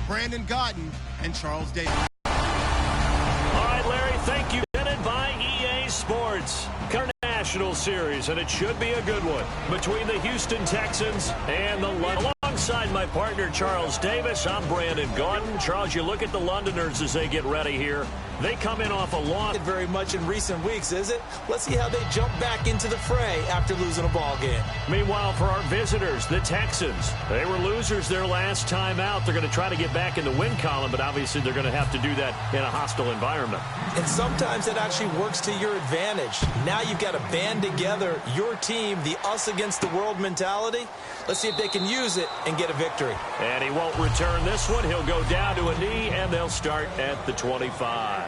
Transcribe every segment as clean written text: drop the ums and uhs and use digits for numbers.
Brandon Gaudin and Charles Davis. All right, Larry, thank you. Presented by EA Sports. National Series, and it should be a good one between the Houston Texans and the London. Alongside my partner, Charles Davis, I'm Brandon Gaudin. Charles, you look at the Londoners as they get ready here. They come in off a long... Very much in recent weeks, is it? Let's see how they jump back into the fray after losing a ball game. Meanwhile, for our visitors, the Texans, they were losers their last time out. They're going to try to get back in the win column, but obviously they're going to have to do that in a hostile environment. And sometimes it actually works to your advantage. Now you've got to band together your team, the us against the world mentality. Let's see if they can use it and get a victory. And he won't return this one. He'll go down to a knee, and they'll start at the 25.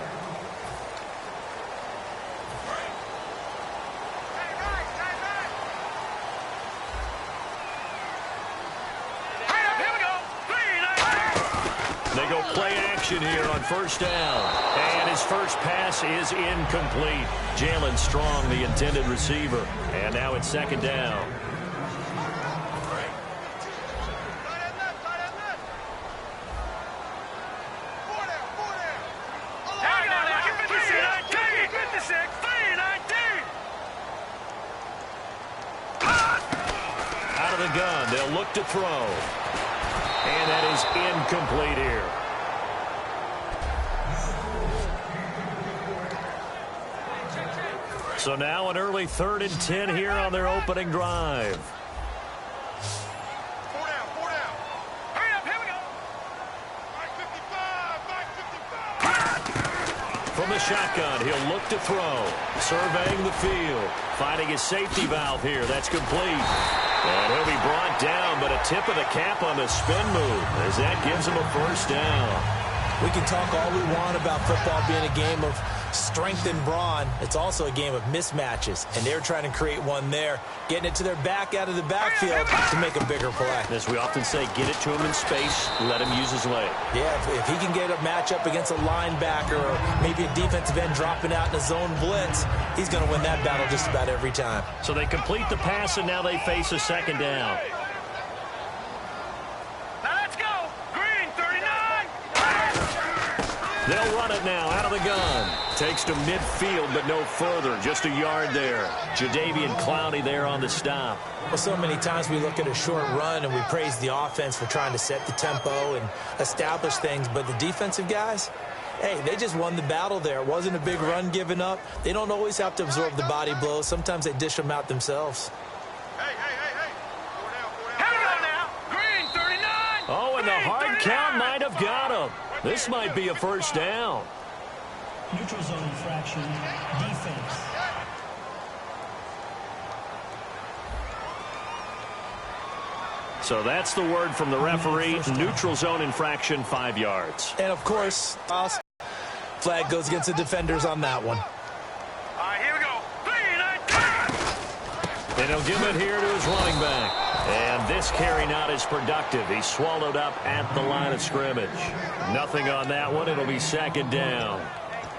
They go play action here on first down. And his first pass is incomplete. Jalen Strong, the intended receiver. And now it's second down. Out of the gun, they'll look to throw. And that is incomplete here. So now an early 3rd and 10 here on their opening drive. From the shotgun, he'll look to throw. Surveying the field. Finding his safety valve here. That's complete. And he'll be brought down, but a tip of the cap on the spin move as that gives him a first down. We can talk all we want about football being a game of strength and brawn. It's also a game of mismatches, and they're trying to create one there, getting it to their back out of the backfield to make a bigger play. As we often say, get it to him in space, let him use his leg. Yeah, if he can get a matchup against a linebacker or maybe a defensive end dropping out in a zone blitz, he's going to win that battle just about every time. So they complete the pass, and now they face a second down. They'll run it now out of the gun. Takes to midfield, but no further. Just a yard there. Jadeveon Clowney there on the stop. Well, so many times we look at a short run and we praise the offense for trying to set the tempo and establish things. But the defensive guys, hey, they just won the battle there. It wasn't a big run given up. They don't always have to absorb the body blows. Sometimes they dish them out themselves. Oh, and the hard count might have got him. This might be a first down. Neutral zone infraction, defense. So that's the word from the referee. Neutral zone infraction, 5 yards. And, of course, flag goes against the defenders on that one. All right, here we go. And he'll give it here to his running back. And this carry not as productive. He's swallowed up at the line of scrimmage. Nothing on that one. It'll be second down.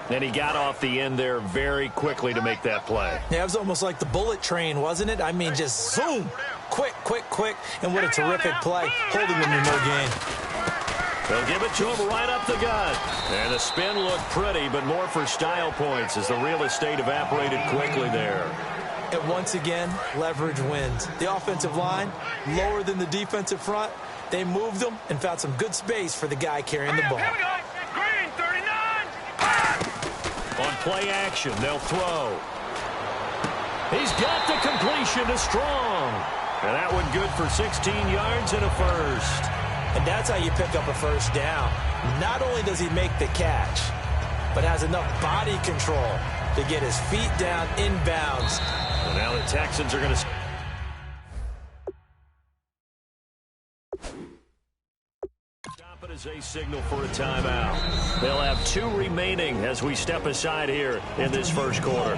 And he got off the end there very quickly to make that play. Yeah, it was almost like the bullet train, wasn't it? I mean, just zoom. Quick, quick, quick. And what a terrific play, holding them to no gain. They'll give it to him right up the gut. And the spin looked pretty, but more for style points as the real estate evaporated quickly there. And once again, leverage wins. The offensive line, lower than the defensive front. They moved them and found some good space for the guy carrying the ball. Green, 39. On play action, they'll throw. He's got the completion to Strong. And that one good for 16 yards and a first. And that's how you pick up a first down. Not only does he make the catch, but has enough body control to get his feet down inbounds. And now the Texans are going to... Stop it as a signal for a timeout. They'll have 2 remaining as we step aside here in this first quarter.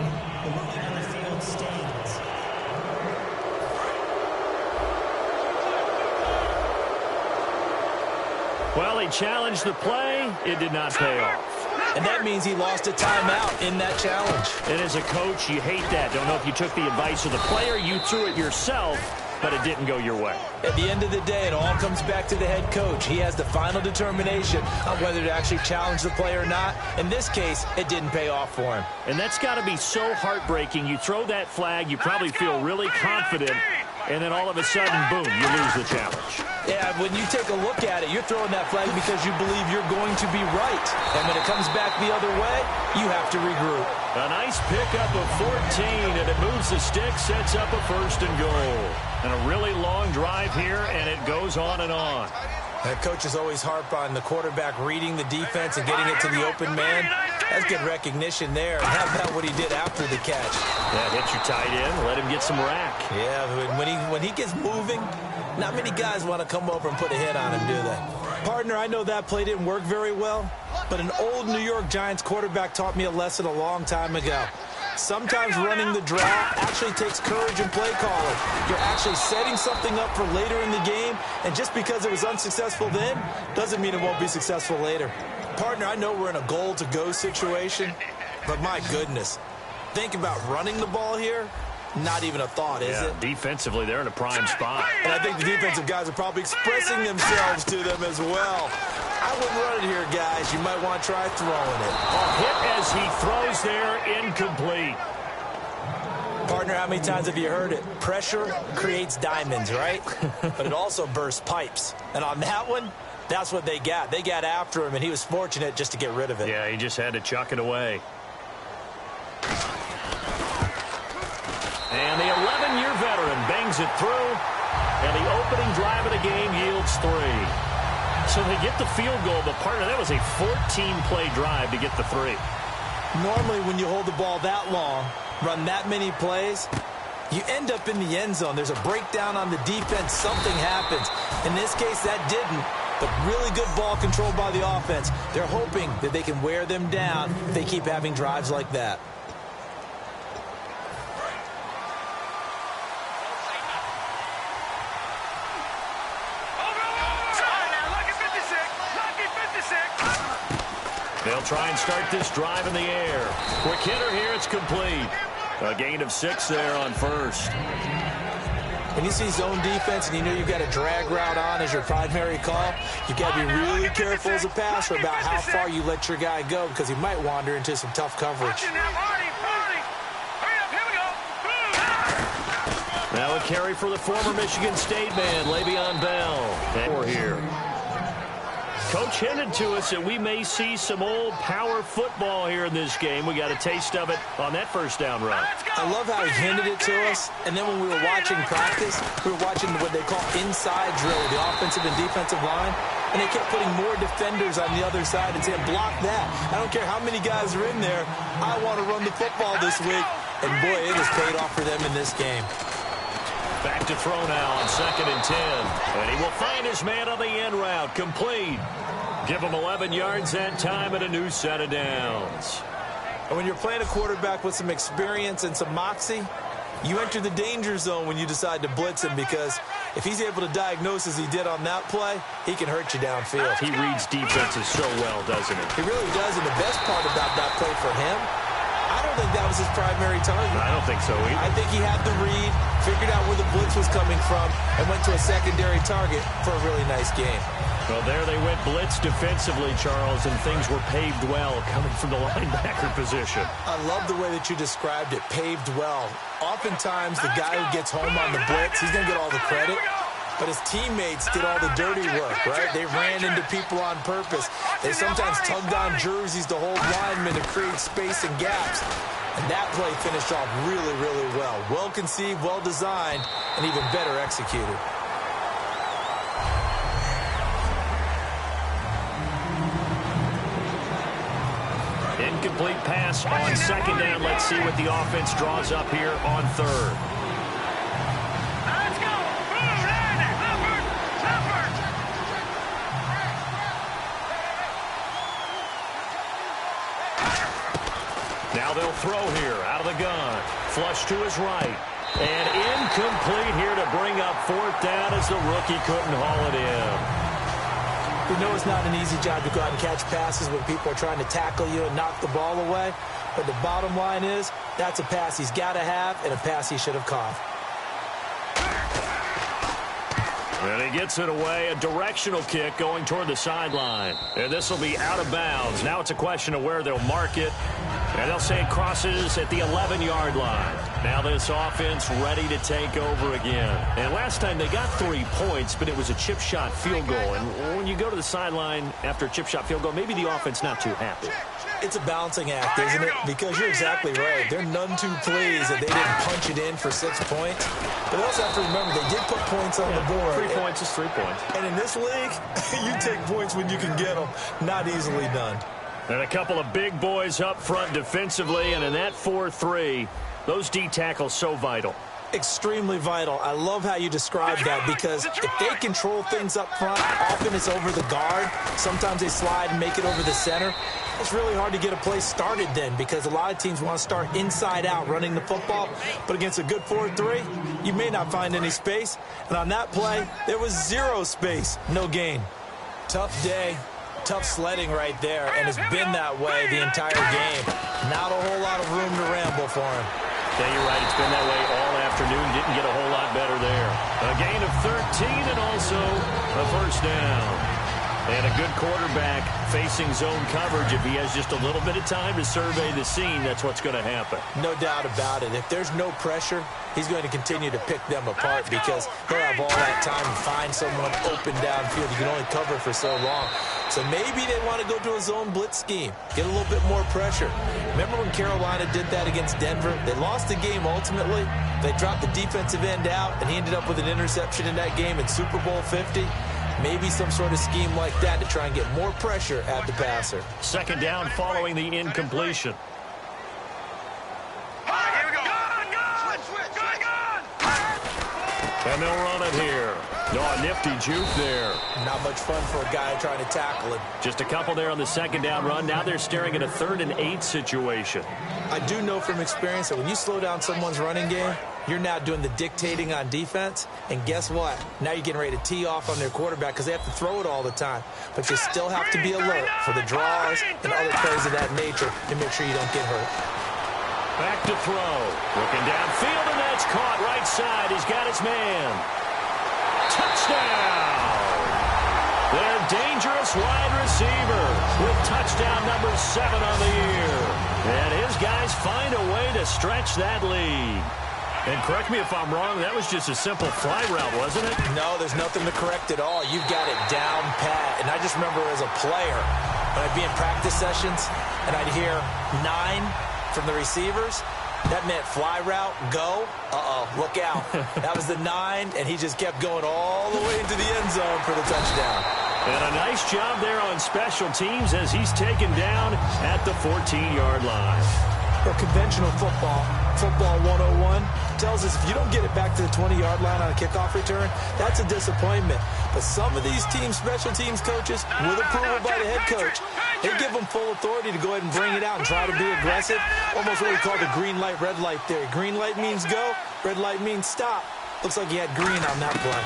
Well, he challenged the play. It did not pay off. And that means he lost a timeout in that challenge. And as a coach, you hate that. Don't know if you took the advice of the player, you threw it yourself, but it didn't go your way. At the end of the day, it all comes back to the head coach. He has the final determination on whether to actually challenge the play or not. In this case, it didn't pay off for him. And that's got to be so heartbreaking. You throw that flag, you probably feel really confident, and then all of a sudden, boom, you lose the challenge. Yeah, when you take a look at it, you're throwing that flag because you believe you're going to be right. And when it comes back the other way, you have to regroup. A nice pickup of 14, and it moves the stick, sets up a 1st and goal. And a really long drive here, and it goes on and on. The coaches always harp on the quarterback reading the defense and getting it to the open man. That's good recognition there. And how about what he did after the catch? Yeah, hit your tight end, let him get some rack. Yeah, when he gets moving, not many guys want to come over and put a hit on him, do they? Partner, I know that play didn't work very well, but an old New York Giants quarterback taught me a lesson a long time ago. Sometimes running the draw actually takes courage and play calling. You're actually setting something up for later in the game, and just because it was unsuccessful then doesn't mean it won't be successful later. Partner, I know we're in a goal-to-go situation, but my goodness, think about running the ball here. Not even a thought, is it? Defensively, they're in a prime spot. And I think the defensive guys are probably expressing themselves to them as well. I wouldn't run it here, guys. You might want to try throwing it. A hit as he throws there, incomplete. Partner, how many times have you heard it? Pressure creates diamonds, right? But it also bursts pipes. And on that one, that's what they got. They got after him, and he was fortunate just to get rid of it. Yeah, he just had to chuck it away. And the 11-year veteran bangs it through, and the opening drive of the game yields 3. So they get the field goal, but partner, that was a 14-play drive to get the 3. Normally, when you hold the ball that long, run that many plays, you end up in the end zone. There's a breakdown on the defense. Something happens. In this case, that didn't. But really good ball control by the offense. They're hoping that they can wear them down if they keep having drives like that. They'll try and start this drive in the air. Quick hitter here, it's complete. A gain of 6 there on 1st. When you see zone defense and you know you've got a drag route on as your primary call, you've got to be really careful as a passer about how far you let your guy go because he might wander into some tough coverage. Now a carry for the former Michigan State man, Le'Veon Bell. And we're here. Coach hinted to us that we may see some old power football here in this game. We got a taste of it on that first down run. I love how he hinted it to us, and then when we were watching practice, we were watching what they call inside drill, the offensive and defensive line, and they kept putting more defenders on the other side and saying, block that. I don't care how many guys are in there. I want to run the football this week, and boy, it has paid off for them in this game. Back to throw now on 2nd and 10. And he will find his man on the end route. Complete. Give him 11 yards that time and a new set of downs. And when you're playing a quarterback with some experience and some moxie, you enter the danger zone when you decide to blitz him because if he's able to diagnose as he did on that play, he can hurt you downfield. He reads defenses so well, doesn't he? He really does, and the best part about that play for him, I don't think that was his primary target. I don't think so either. I think he had the read, figured out where the blitz was coming from, and went to a secondary target for a really nice game. Well, there they went blitz defensively, Charles, and things were paved well coming from the linebacker position. I love the way that you described it, paved well. Oftentimes, the guy who gets home on the blitz, he's going to get all the credit. But his teammates did all the dirty work, right? They ran into people on purpose. They sometimes tugged on jerseys to hold linemen to create space and gaps. And that play finished off really, really well. Well conceived, well designed, and even better executed. Incomplete pass on 2nd down. Let's see what the offense draws up here on 3rd. Now they'll throw here out of the gun. Flush to his right. And incomplete here to bring up 4th down as the rookie couldn't haul it in. We know it's not an easy job to go out and catch passes when people are trying to tackle you and knock the ball away. But the bottom line is that's a pass he's got to have and a pass he should have caught. And he gets it away, a directional kick going toward the sideline. And this will be out of bounds. Now it's a question of where they'll mark it. And they'll say it crosses at the 11-yard line. Now this offense ready to take over again. And last time they got 3 points, but it was a chip shot field goal. And when you go to the sideline after a chip shot field goal, maybe the offense not too happy. It's a balancing act, isn't it? Because you're exactly right. They're none too pleased that they didn't punch it in for 6 points. But they also have to remember they did put points on the board. 3 points is 3 points. And in this league, you take points when you can get them. Not easily done. And a couple of big boys up front defensively. And in that 4-3, those D tackles so vital. Extremely vital. I love how you describe that because if they control things up front, often it's over the guard. Sometimes they slide and make it over the center. It's really hard to get a play started then because a lot of teams want to start inside out running the football. But against a good 4-3, you may not find any space. And on that play, there was 0 space. No gain. Tough day. Tough sledding right there. And it's been that way the entire game. Not a whole lot of room to ramble for him. Yeah, you're right. It's been that way all afternoon. Didn't get a whole lot better there. A gain of 13 and also a first down. And a good quarterback facing zone coverage. If he has just a little bit of time to survey the scene, that's what's going to happen. No doubt about it. If there's no pressure, he's going to continue to pick them apart because he'll have all that time to find someone open downfield. You can only cover for so long. So maybe they want to go to a zone blitz scheme, get a little bit more pressure. Remember when Carolina did that against Denver? They lost the game ultimately. They dropped the defensive end out, and he ended up with an interception in that game in Super Bowl 50. Maybe some sort of scheme like that to try and get more pressure at the passer. Second down following the incompletion. Here we go. And they'll run it here. No, a nifty juke there. Not much fun for a guy trying to tackle it. Just a couple there on the second down run. Now they're staring at a 3rd and 8 situation. I do know from experience that when you slow down someone's running game, you're now doing the dictating on defense. And guess what? Now you're getting ready to tee off on their quarterback because they have to throw it all the time. But you still have to be alert for the draws and other plays of that nature to make sure you don't get hurt. Back to throw. Looking downfield, and that's caught right side. He's got his man. Touchdown! Their dangerous wide receiver with touchdown number 7 on the year. And his guys find a way to stretch that lead. And correct me if I'm wrong, that was just a simple fly route, wasn't it? No, there's nothing to correct at all. You've got it down pat. And I just remember as a player, when I'd be in practice sessions and I'd hear 9 from the receivers, that meant fly route, go, look out. That was the 9, and he just kept going all the way into the end zone for the touchdown. And a nice job there on special teams as he's taken down at the 14-yard line. Well, conventional football 101, tells us if you don't get it back to the 20-yard line on a kickoff return, that's a disappointment. But some of these special teams coaches, with approval by the head coach, they give them full authority to go ahead and bring it out and try to be aggressive. Almost what we call the green light, red light theory. Green light means go, red light means stop. Looks like he had green on that play.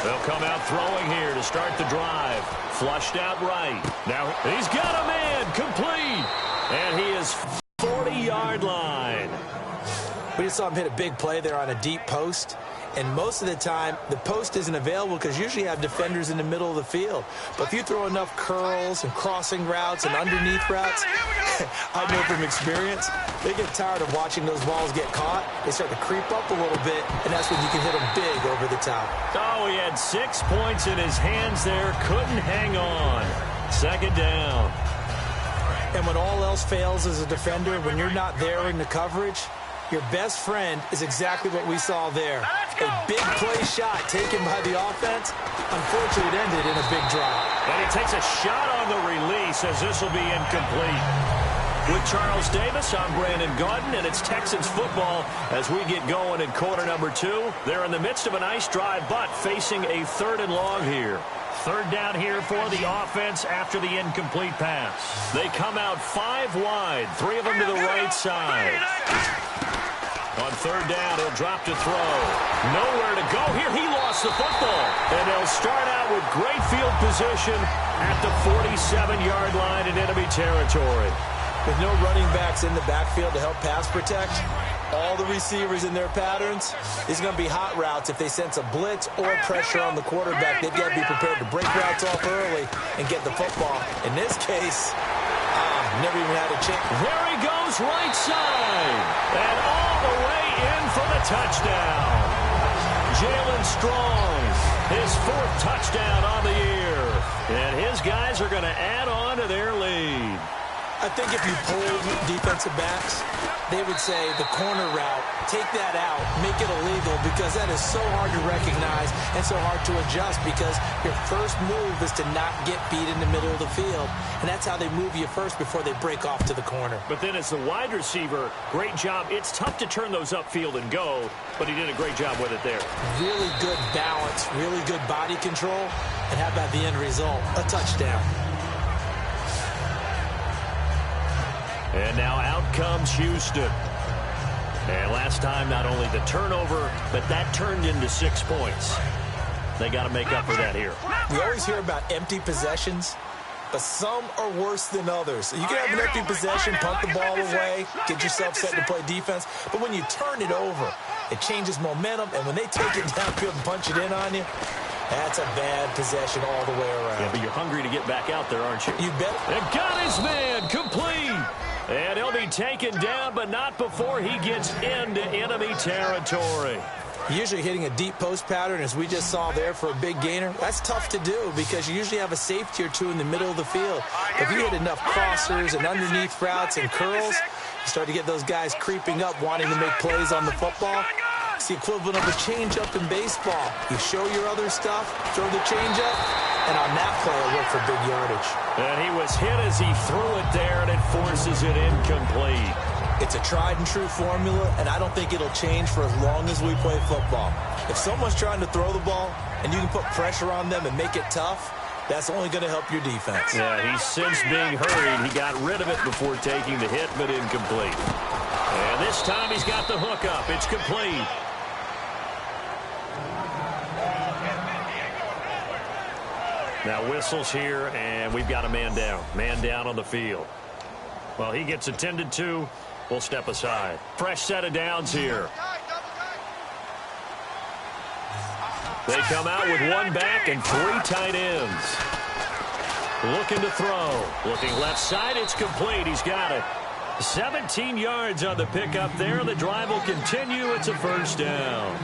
They'll come out throwing here to start the drive. Flushed out right. Now he's got a man complete. And he is 40-yard line. We just saw him hit a big play there on a deep post. And most of the time, the post isn't available because usually you have defenders in the middle of the field. But if you throw enough curls and crossing routes and underneath routes, I know from experience, they get tired of watching those balls get caught. They start to creep up a little bit, and that's when you can hit them big over the top. Oh, he had 6 points in his hands there. Couldn't hang on. Second down. And when all else fails as a defender, when you're not there in the coverage, your best friend is exactly what we saw there. A big play shot taken by the offense. Unfortunately, it ended in a big drop. And he takes a shot on the release as this will be incomplete. With Charles Davis, I'm Brandon Gaudin, and it's Texans football as we get going in quarter number 2. They're in the midst of a nice drive, but facing a 3rd and long here. 3rd down here for the offense after the incomplete pass. They come out 5 wide, 3 of them to the right side. On 3rd down, he'll drop to throw. Nowhere to go here. He lost the football. And they'll start out with great field position at the 47-yard line in enemy territory. With no running backs in the backfield to help pass protect, all the receivers in their patterns, it's going to be hot routes. If they sense a blitz or pressure on the quarterback, they've got to be prepared to break routes off early and get the football. In this case, never even had a chance. There he goes right side. And all the way in for the touchdown. Jalen Strong, his 4th touchdown on the year. And his guys are going to add on to their lead. I think if you polled defensive backs, they would say the corner route, take that out, make it illegal, because that is so hard to recognize and so hard to adjust, because your first move is to not get beat in the middle of the field. And that's how they move you first before they break off to the corner. But then as the wide receiver, great job. It's tough to turn those upfield and go, but he did a great job with it there. Really good balance, really good body control. And how about the end result? A touchdown. And now out comes Houston. And last time, not only the turnover, but that turned into 6 points. They got to make up for that here. We always hear about empty possessions, but some are worse than others. You can have an empty possession, punt the ball away, get yourself set to play defense. But when you turn it over, it changes momentum. And when they take it downfield and punch it in on you, that's a bad possession all the way around. Yeah, but you're hungry to get back out there, aren't you? You bet. And got his man complete. And he'll be taken down, but not before he gets into enemy territory. Usually hitting a deep post pattern, as we just saw there for a big gainer, that's tough to do because you usually have a safety or two in the middle of the field. If you hit enough crossers and underneath routes and curls, you start to get those guys creeping up, wanting to make plays on the football. It's the equivalent of a changeup in baseball. You show your other stuff, throw the changeup, and on that play, it'll work for big yardage. And he was hit as he threw it there, and it forces it incomplete. It's a tried-and-true formula, and I don't think it'll change for as long as we play football. If someone's trying to throw the ball, and you can put pressure on them and make it tough, that's only going to help your defense. Yeah, he's since being hurried. He got rid of it before taking the hit, but incomplete. And this time he's got the hook up. It's complete. Now whistles here, and we've got a man down. Man down on the field. Well, he gets attended to. We'll step aside. Fresh set of downs here. They come out with one back and 3 tight ends. Looking to throw. Looking left side. It's complete. He's got it. 17 yards on the pickup there. The drive will continue. It's a first down.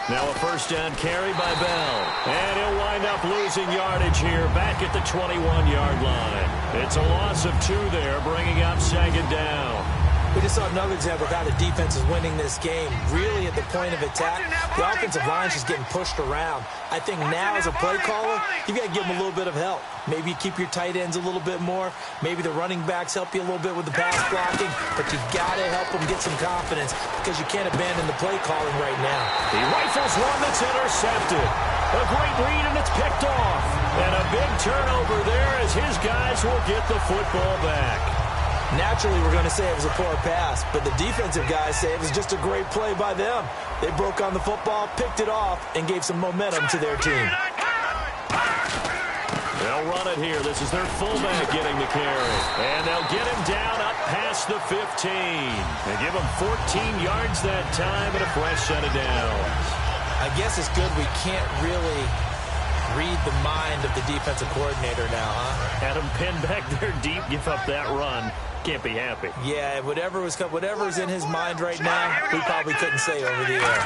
Now a first down carry by Bell. And he'll wind up losing yardage here back at the 21-yard line. It's a loss of 2 there, bringing up second down. We just saw another example of how the defense is winning this game. Really at the point of attack, the offensive line is just getting pushed around. I think now as a play caller, you've got to give them a little bit of help. Maybe you keep your tight ends a little bit more. Maybe the running backs help you a little bit with the pass blocking. But you got to help them get some confidence because you can't abandon the play calling right now. He rifles one that's intercepted. A great read, and it's picked off. And a big turnover there as his guys will get the football back. Naturally, we're going to say it was a poor pass, but the defensive guys say it was just a great play by them. They broke on the football, picked it off, and gave some momentum to their team. They'll run it here. This is their fullback getting the carry. And they'll get him down up past the 15. They give him 14 yards that time and a fresh set of downs. I guess it's good we can't really read the mind of the defensive coordinator now, huh? Had him pinned back there deep, give up that run. Can't be happy. Yeah, whatever's in his mind right now, we probably couldn't say over the air.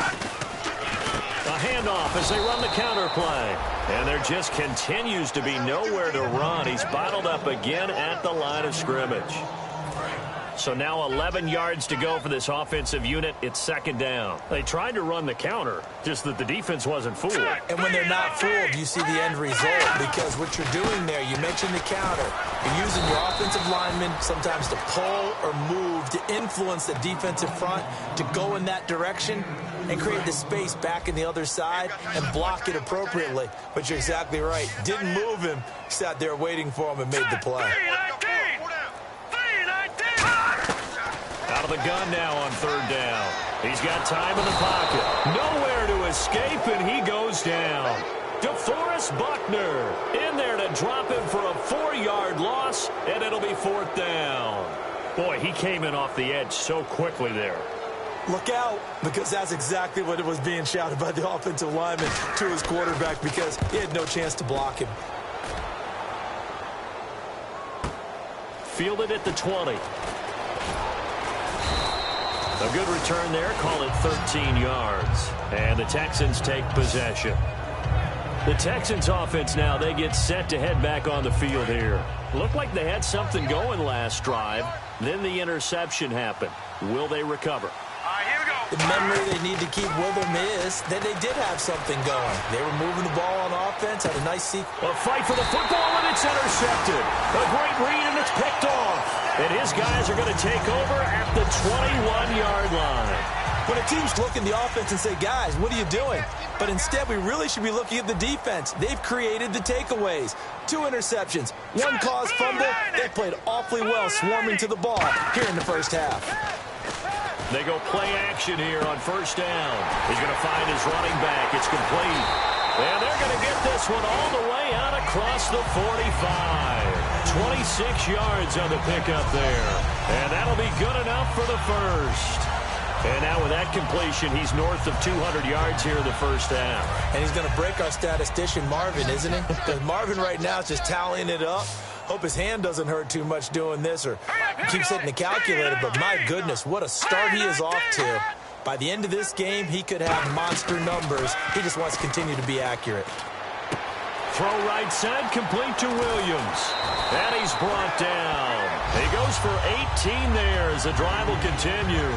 A handoff as they run the counter play. And there just continues to be nowhere to run. He's bottled up again at the line of scrimmage. So now 11 yards to go for this offensive unit. It's second down. They tried to run the counter, just that the defense wasn't fooled. And when they're not fooled, you see the end result, because what you're doing there, you mentioned the counter. You're using your offensive linemen sometimes to pull or move to influence the defensive front to go in that direction and create the space back in the other side and block it appropriately. But you're exactly right. Didn't move him. Sat there waiting for him and made the play. Out of the gun now on third down. He's got time in the pocket. Nowhere to escape, and he goes down. DeForest Buckner in there to drop him for a 4-yard loss, and it'll be 4th down. Boy, he came in off the edge so quickly there. Look out, because that's exactly what it was being shouted by the offensive lineman to his quarterback, because he had no chance to block him. Fielded at the 20. A good return there, call it 13 yards. And the Texans take possession. The Texans offense now, they get set to head back on the field here. Looked like they had something going last drive. Then the interception happened. Will they recover? Here we go. The memory they need to keep with them is that they did have something going. They were moving the ball on offense, had a nice sequence. A fight for the football, and it's intercepted. A great read, and it's picked off. And his guys are going to take over at the 21-yard line. When a team's looking at the offense and say, guys, what are you doing? But instead, we really should be looking at the defense. They've created the takeaways. 2 interceptions, 1 caused fumble. They played awfully well swarming to the ball here in the first half. They go play action here on 1st down. He's going to find his running back. It's complete. And they're going to get this one all the way out across the 45. 26 yards on the pickup there. And that'll be good enough for the first. And now with that completion, he's north of 200 yards here in the first half. And he's going to break our statistician, Marvin, isn't he? Because Marvin right now is just tallying it up. Hope his hand doesn't hurt too much doing this, or keeps hitting the calculator. But my goodness, what a start he is off to. By the end of this game, he could have monster numbers. He just wants to continue to be accurate. Throw right side, complete to Williams. And he's brought down. He goes for 18 there as the drive will continue.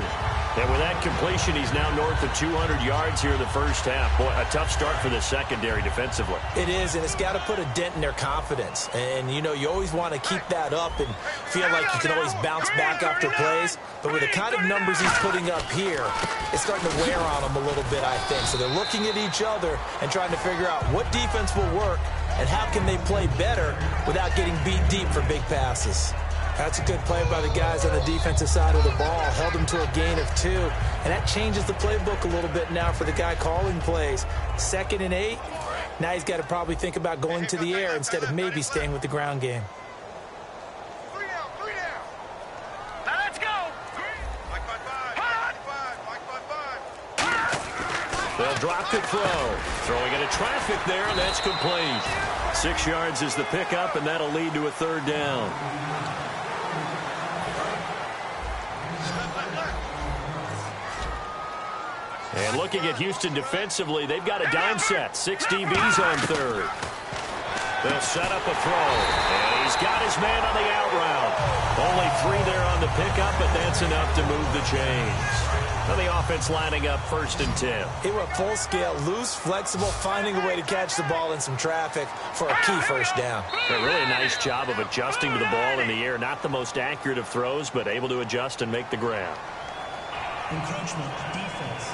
And with that completion, he's now north of 200 yards here in the first half. Boy, a tough start for the secondary defensively. It is, and it's got to put a dent in their confidence. And, you know, you always want to keep that up and feel like you can always bounce back after plays. But with the kind of numbers he's putting up here, it's starting to wear on them a little bit, I think. So they're looking at each other and trying to figure out what defense will work and how can they play better without getting beat deep for big passes. That's a good play by the guys on the defensive side of the ball. Held them to a gain of 2. And that changes the playbook a little bit now for the guy calling plays. 2nd and 8. Now he's got to probably think about going to the air instead of maybe staying with the ground game. 3 down. Now let's go. They'll drop the throw. Throwing into traffic there, and that's complete. 6 yards is the pickup, and that'll lead to a 3rd down. And looking at Houston defensively, they've got a dime set. 6 DBs on 3rd. They'll set up a throw. And he's got his man on the out route. Only 3 there on the pickup, but that's enough to move the chains. Now the offense lining up 1st and 10. They were full scale, loose, flexible, finding a way to catch the ball in some traffic for a key 1st down. A really nice job of adjusting to the ball in the air. Not the most accurate of throws, but able to adjust and make the grab. Encroachment, defense.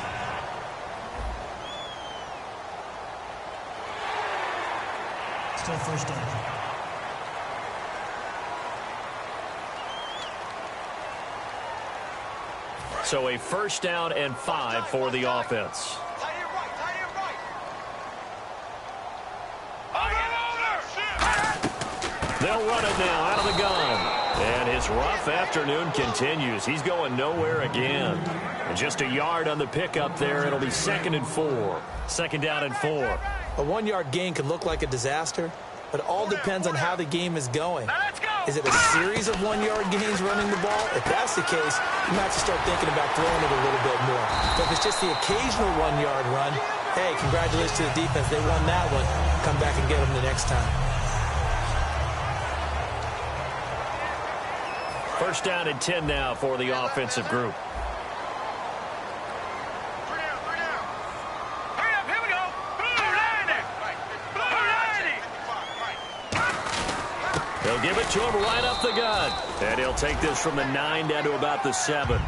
Still 1st down. So a 1st down and 5 for the offense. They'll run it now out of the gun. And his rough afternoon continues. He's going nowhere again. And just a yard on the pickup there. It'll be 2nd and 4. 2nd down and 4. A 1-yard gain can look like a disaster, but it all depends on how the game is going. Is it a series of 1-yard gains running the ball? If that's the case, you might have to start thinking about throwing it a little bit more. But if it's just the occasional 1-yard run, hey, congratulations to the defense. They won that one. Come back and get them the next time. 1st down and 10 now for the offensive group. They'll give it to him right up the gut. And he'll take this from the 9 down to about the 7.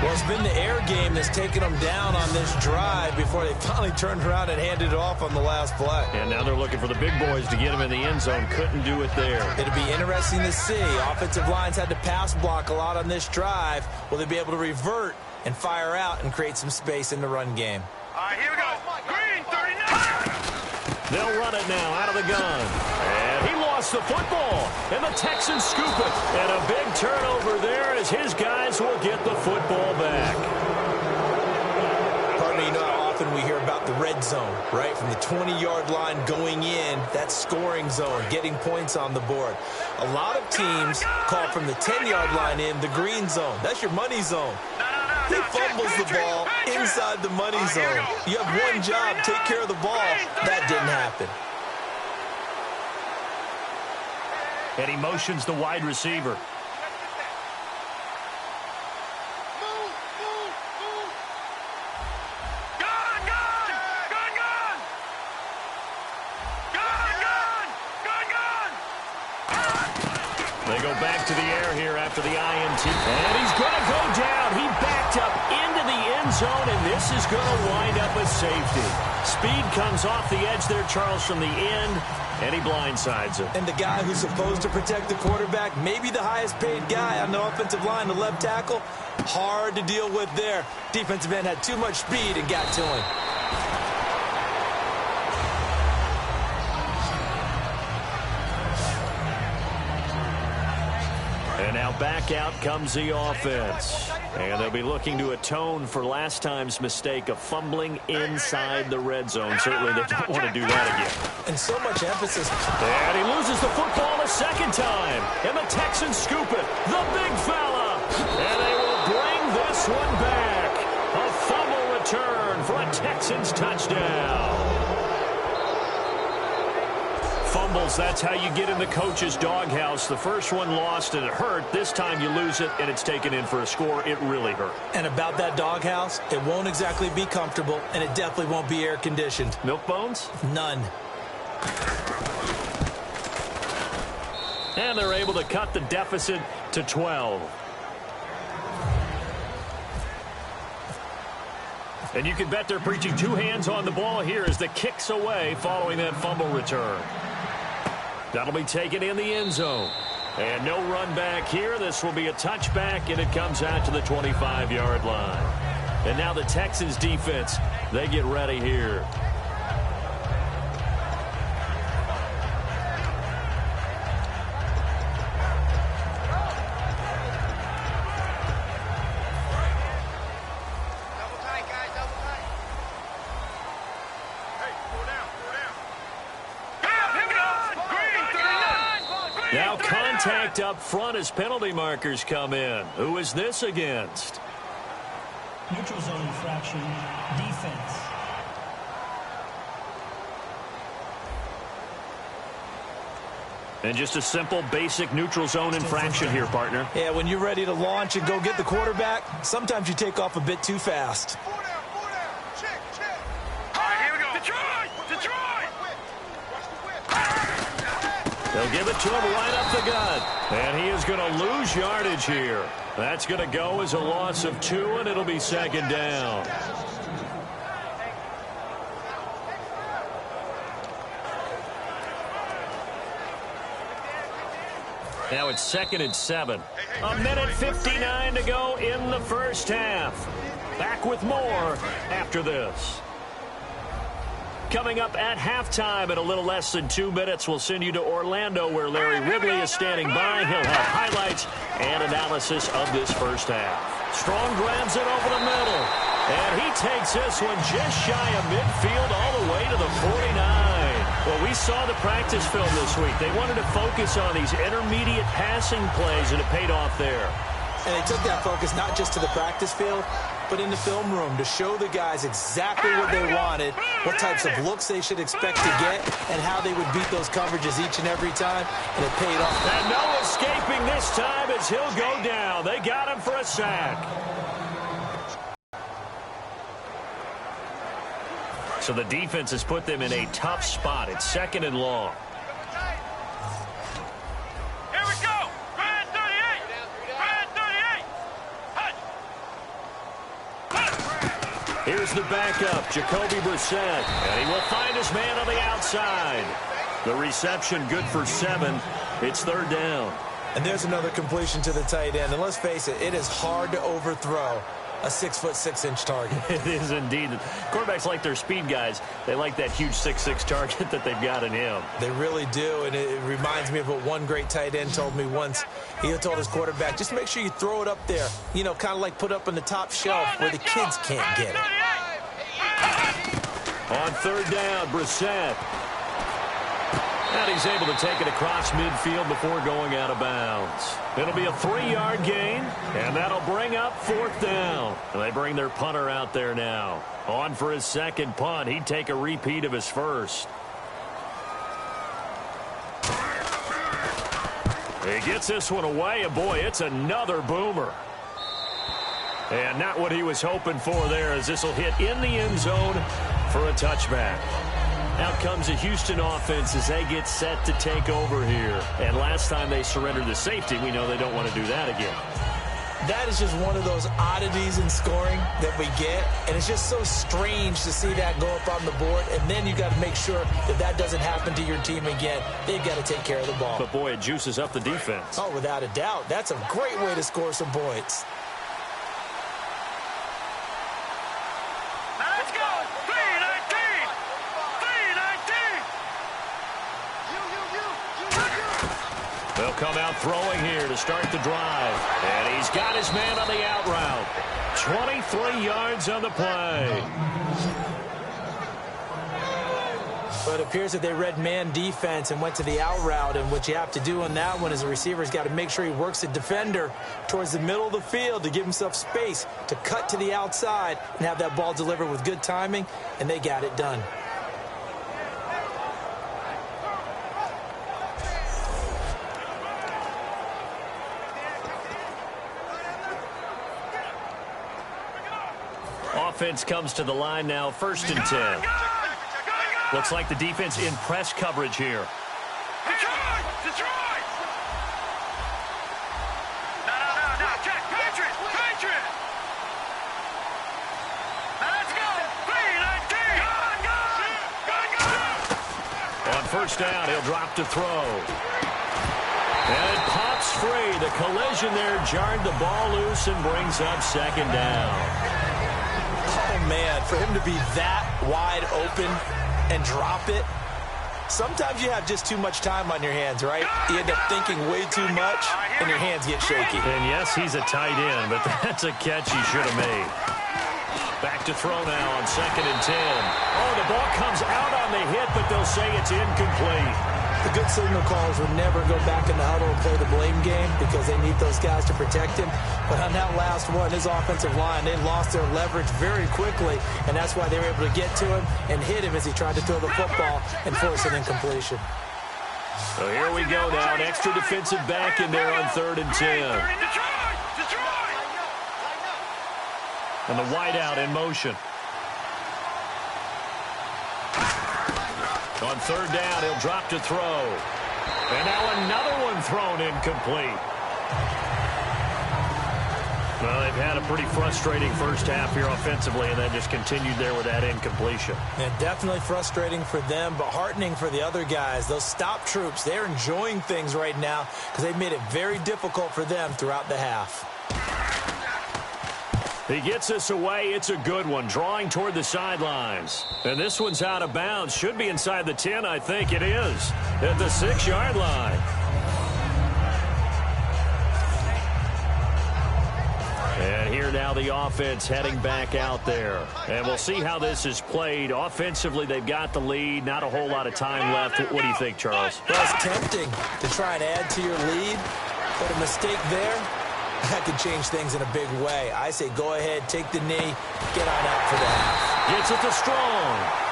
Well, it's been the air game that's taken them down on this drive before they finally turned around and handed it off on the last play. And now they're looking for the big boys to get him in the end zone. Couldn't do it there. It'll be interesting to see. Offensive lines had to pass block a lot on this drive. Will they be able to revert and fire out and create some space in the run game? Here we go. Green, 39. They'll run it now out of the gun. And he lost the football. And the Texans scoop it. And a big turnover there as his guys will get the football back. Partner, you know how often we hear about the red zone, right? From the 20-yard line going in, that scoring zone, getting points on the board. A lot of teams call from the 10-yard line in the green zone. That's your money zone. He fumbles the ball inside the money zone. You have one job, take care of the ball. That didn't happen. And he motions the wide receiver. They go back to the air here after the INT. And he's going to go down. He backed up into the end zone, and this is going to wind up a safety. Speed comes off the edge there, Charles, from the end, and he blindsides him. And the guy who's supposed to protect the quarterback, maybe the highest paid guy on the offensive line, the left tackle, hard to deal with there. Defensive end had too much speed and got to him. And now back out comes the offense. And they'll be looking to atone for last time's mistake of fumbling inside the red zone. Certainly they don't want to do that again. And so much emphasis. And he loses the football a second time. And the Texans scoop it. The big fella. And they will bring this one back. A fumble return for a Texans touchdown. Fumbles, that's how you get in the coach's doghouse. The first one lost and it hurt. This time you lose it and it's taken in for a score. It really hurt. And about that doghouse, it won't exactly be comfortable, and it definitely won't be air-conditioned. Milk bones? None. And they're able to cut the deficit to 12. And you can bet they're preaching two hands on the ball here as the kick's away following that fumble return. That'll be taken in the end zone. And no run back here. This will be a touchback, and it comes out to the 25-yard line. And now the Texans defense, they get ready here. Now contact up front as penalty markers come in. Who is this against? Neutral zone infraction, defense. And just a simple, basic neutral zone infraction here, partner. Yeah, when you're ready to launch and go get the quarterback, sometimes you take off a bit too fast. They'll give it to him right up the gut. And he is going to lose yardage here. That's going to go as a loss of 2, and it'll be second down. Now it's 2nd and 7. A minute 59 to go in the first half. Back with more after this. Coming up at halftime in a little less than 2 minutes, we'll send you to Orlando where Larry Ridley is standing by. He'll have highlights and analysis of this first half. Strong grabs it over the middle. And he takes this one just shy of midfield all the way to the 49. Well, we saw the practice film this week. They wanted to focus on these intermediate passing plays, and it paid off there. And they took that focus not just to the practice field, but in the film room to show the guys exactly what they wanted, what types of looks they should expect to get, and how they would beat those coverages each and every time, and it paid off. And no escaping this time as he'll go down. They got him for a sack. So the defense has put them in a tough spot. It's 2nd and long. Here we go. Grand 38. Grand 38. Here's the backup, Jacoby Brissett. And he will find his man on the outside. The reception good for 7. It's 3rd down. And there's another completion to the tight end. And let's face it, it is hard to overthrow a 6'6" target. It is indeed. Quarterbacks like their speed guys. They like that huge 6'6" target that they've got in him. They really do, and it reminds me of what one great tight end told me once. He told his quarterback, just make sure you throw it up there, you know, kind of like put up on the top shelf where the kids can't get it. On third down, Brissett. And he's able to take it across midfield before going out of bounds. It'll be a 3-yard gain, and that'll bring up fourth down. And they bring their punter out there now. On for his second punt. He'd take a repeat of his first. He gets this one away, and boy, it's another boomer. And not what he was hoping for there, as this will hit in the end zone for a touchback. Out comes the Houston offense as they get set to take over here. And last time they surrendered the safety, we know they don't want to do that again. That is just one of those oddities in scoring that we get, and it's just so strange to see that go up on the board, and then you got to make sure that that doesn't happen to your team again. They've got to take care of the ball. But, boy, it juices up the defense. Oh, without a doubt. That's a great way to score some points. Let's go! 319! 319! They'll come out throwing here to start the drive. And he's got his man on the out route. 23 yards on the play. But it appears that they read man defense and went to the out route. And what you have to do on that one is the receiver's got to make sure he works the defender towards the middle of the field to give himself space to cut to the outside and have that ball delivered with good timing. And they got it done. Offense comes to the line now, 1st and 10. Looks like the defense in press coverage here. Detroit! Detroit! No, Jack, Patriot! Patriot! Now let's go! 319! Go! On first down, he'll drop to throw. And it pops free. The collision there jarred the ball loose and brings up second down. Oh, man, for him to be that wide open and drop it. Sometimes you have just too much time on your hands, right? You end up thinking way too much, and your hands get shaky. And yes, he's a tight end, but that's a catch he should have made. Back to throw now on 2nd and 10. Oh, the ball comes out on the hit, but they'll say it's incomplete. The good signal callers would never go back in the huddle and play the blame game because they need those guys to protect him. But on that last one, his offensive line, they lost their leverage very quickly, and that's why they were able to get to him and hit him as he tried to throw the football and force an incompletion. So here we go now, an extra defensive back in there on 3rd and 10. And the wideout in motion. On 3rd down, he'll drop to throw. And now another one thrown incomplete. Well, they've had a pretty frustrating first half here offensively, and then just continued there with that incompletion. And definitely frustrating for them, but heartening for the other guys. Those stop troops, they're enjoying things right now because they've made it very difficult for them throughout the half. He gets this away. It's a good one, drawing toward the sidelines. And this one's out of bounds. Should be inside the 10, I think it is, at the 6-yard line. And here now the offense heading back out there. And we'll see how this is played. Offensively, they've got the lead. Not a whole lot of time left. What do you think, Charles? Well, it's tempting to try and add to your lead, but a mistake there, that could change things in a big way. I say go ahead, take the knee, get on out for the half. Gets it to Strong.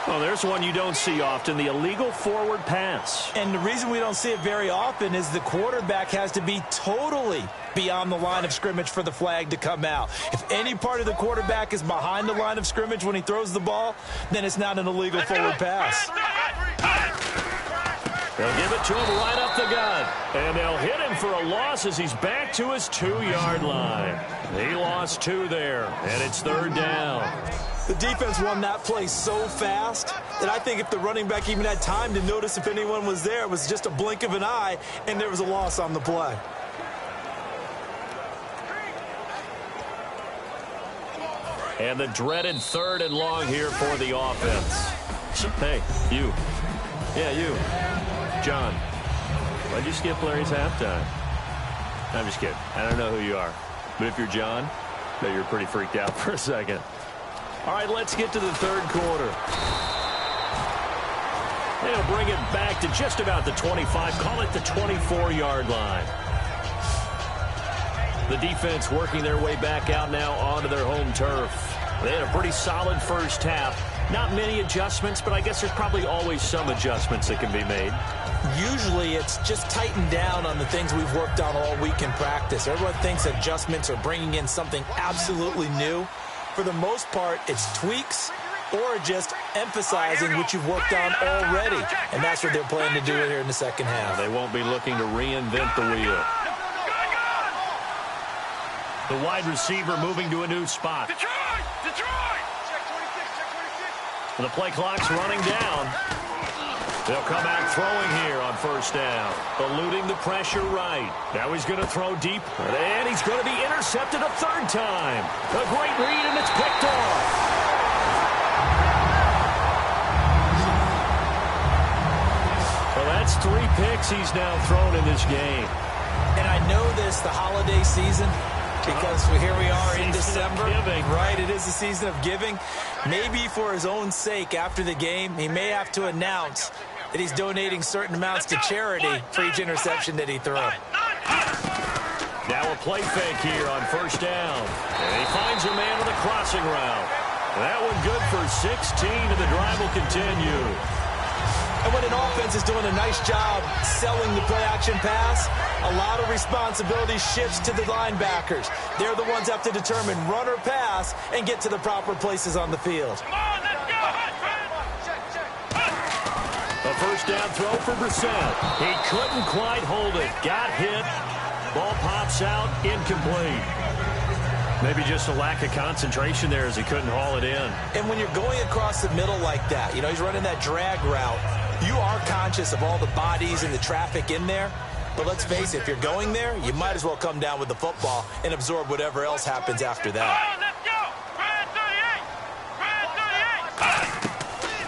Well, there's one you don't see often, the illegal forward pass. And the reason we don't see it very often is the quarterback has to be totally beyond the line of scrimmage for the flag to come out. If any part of the quarterback is behind the line of scrimmage when he throws the ball, then it's not an illegal forward pass. They'll give it to him right up the gut. And they'll hit him for a loss as he's back to his 2-yard line. He lost 2 there, and it's 3rd down. The defense won that play so fast that I think if the running back even had time to notice if anyone was there, it was just a blink of an eye, and there was a loss on the play. And the dreaded 3rd and long here for the offense. Hey, you. Yeah, you. John, why'd you skip Larry's halftime? I'm just kidding. I don't know who you are. But if you're John, I bet you're pretty freaked out for a second. All right, let's get to the 3rd quarter. They'll bring it back to just about the 25. Call it the 24-yard line. The defense working their way back out now onto their home turf. They had a pretty solid first half. Not many adjustments, but I guess there's probably always some adjustments that can be made. Usually it's just tightened down on the things we've worked on all week in practice. Everyone thinks adjustments are bringing in something absolutely new. For the most part, it's tweaks or just emphasizing what you've worked on already. And that's what they're planning to do here in the second half. They won't be looking to reinvent the wheel. The wide receiver moving to a new spot. Detroit! The play clock's running down. They'll come out throwing here on first down. Eluding the pressure right. Now he's going to throw deep. And he's going to be intercepted a 3rd time. A great read, and it's picked off. Well, that's 3 picks he's now thrown in this game. And I know this, the holiday season, because here we are in December. Right, it is the season of giving. Maybe for his own sake after the game, he may have to announce that he's donating certain amounts to charity for each interception that he threw. Now a play fake here on first down. And he finds a man with a crossing route. That one good for 16, and the drive will continue. And when an offense is doing a nice job selling the play-action pass, a lot of responsibility shifts to the linebackers. They're the ones that have to determine run or pass and get to the proper places on the field. A first down throw for Brissett. He couldn't quite hold it. Got hit. Ball pops out. Incomplete. Maybe just a lack of concentration there as he couldn't haul it in. And when you're going across the middle like that, he's running that drag route, you are conscious of all the bodies and the traffic in there. But let's face it, if you're going there, you might as well come down with the football and absorb whatever else happens after that.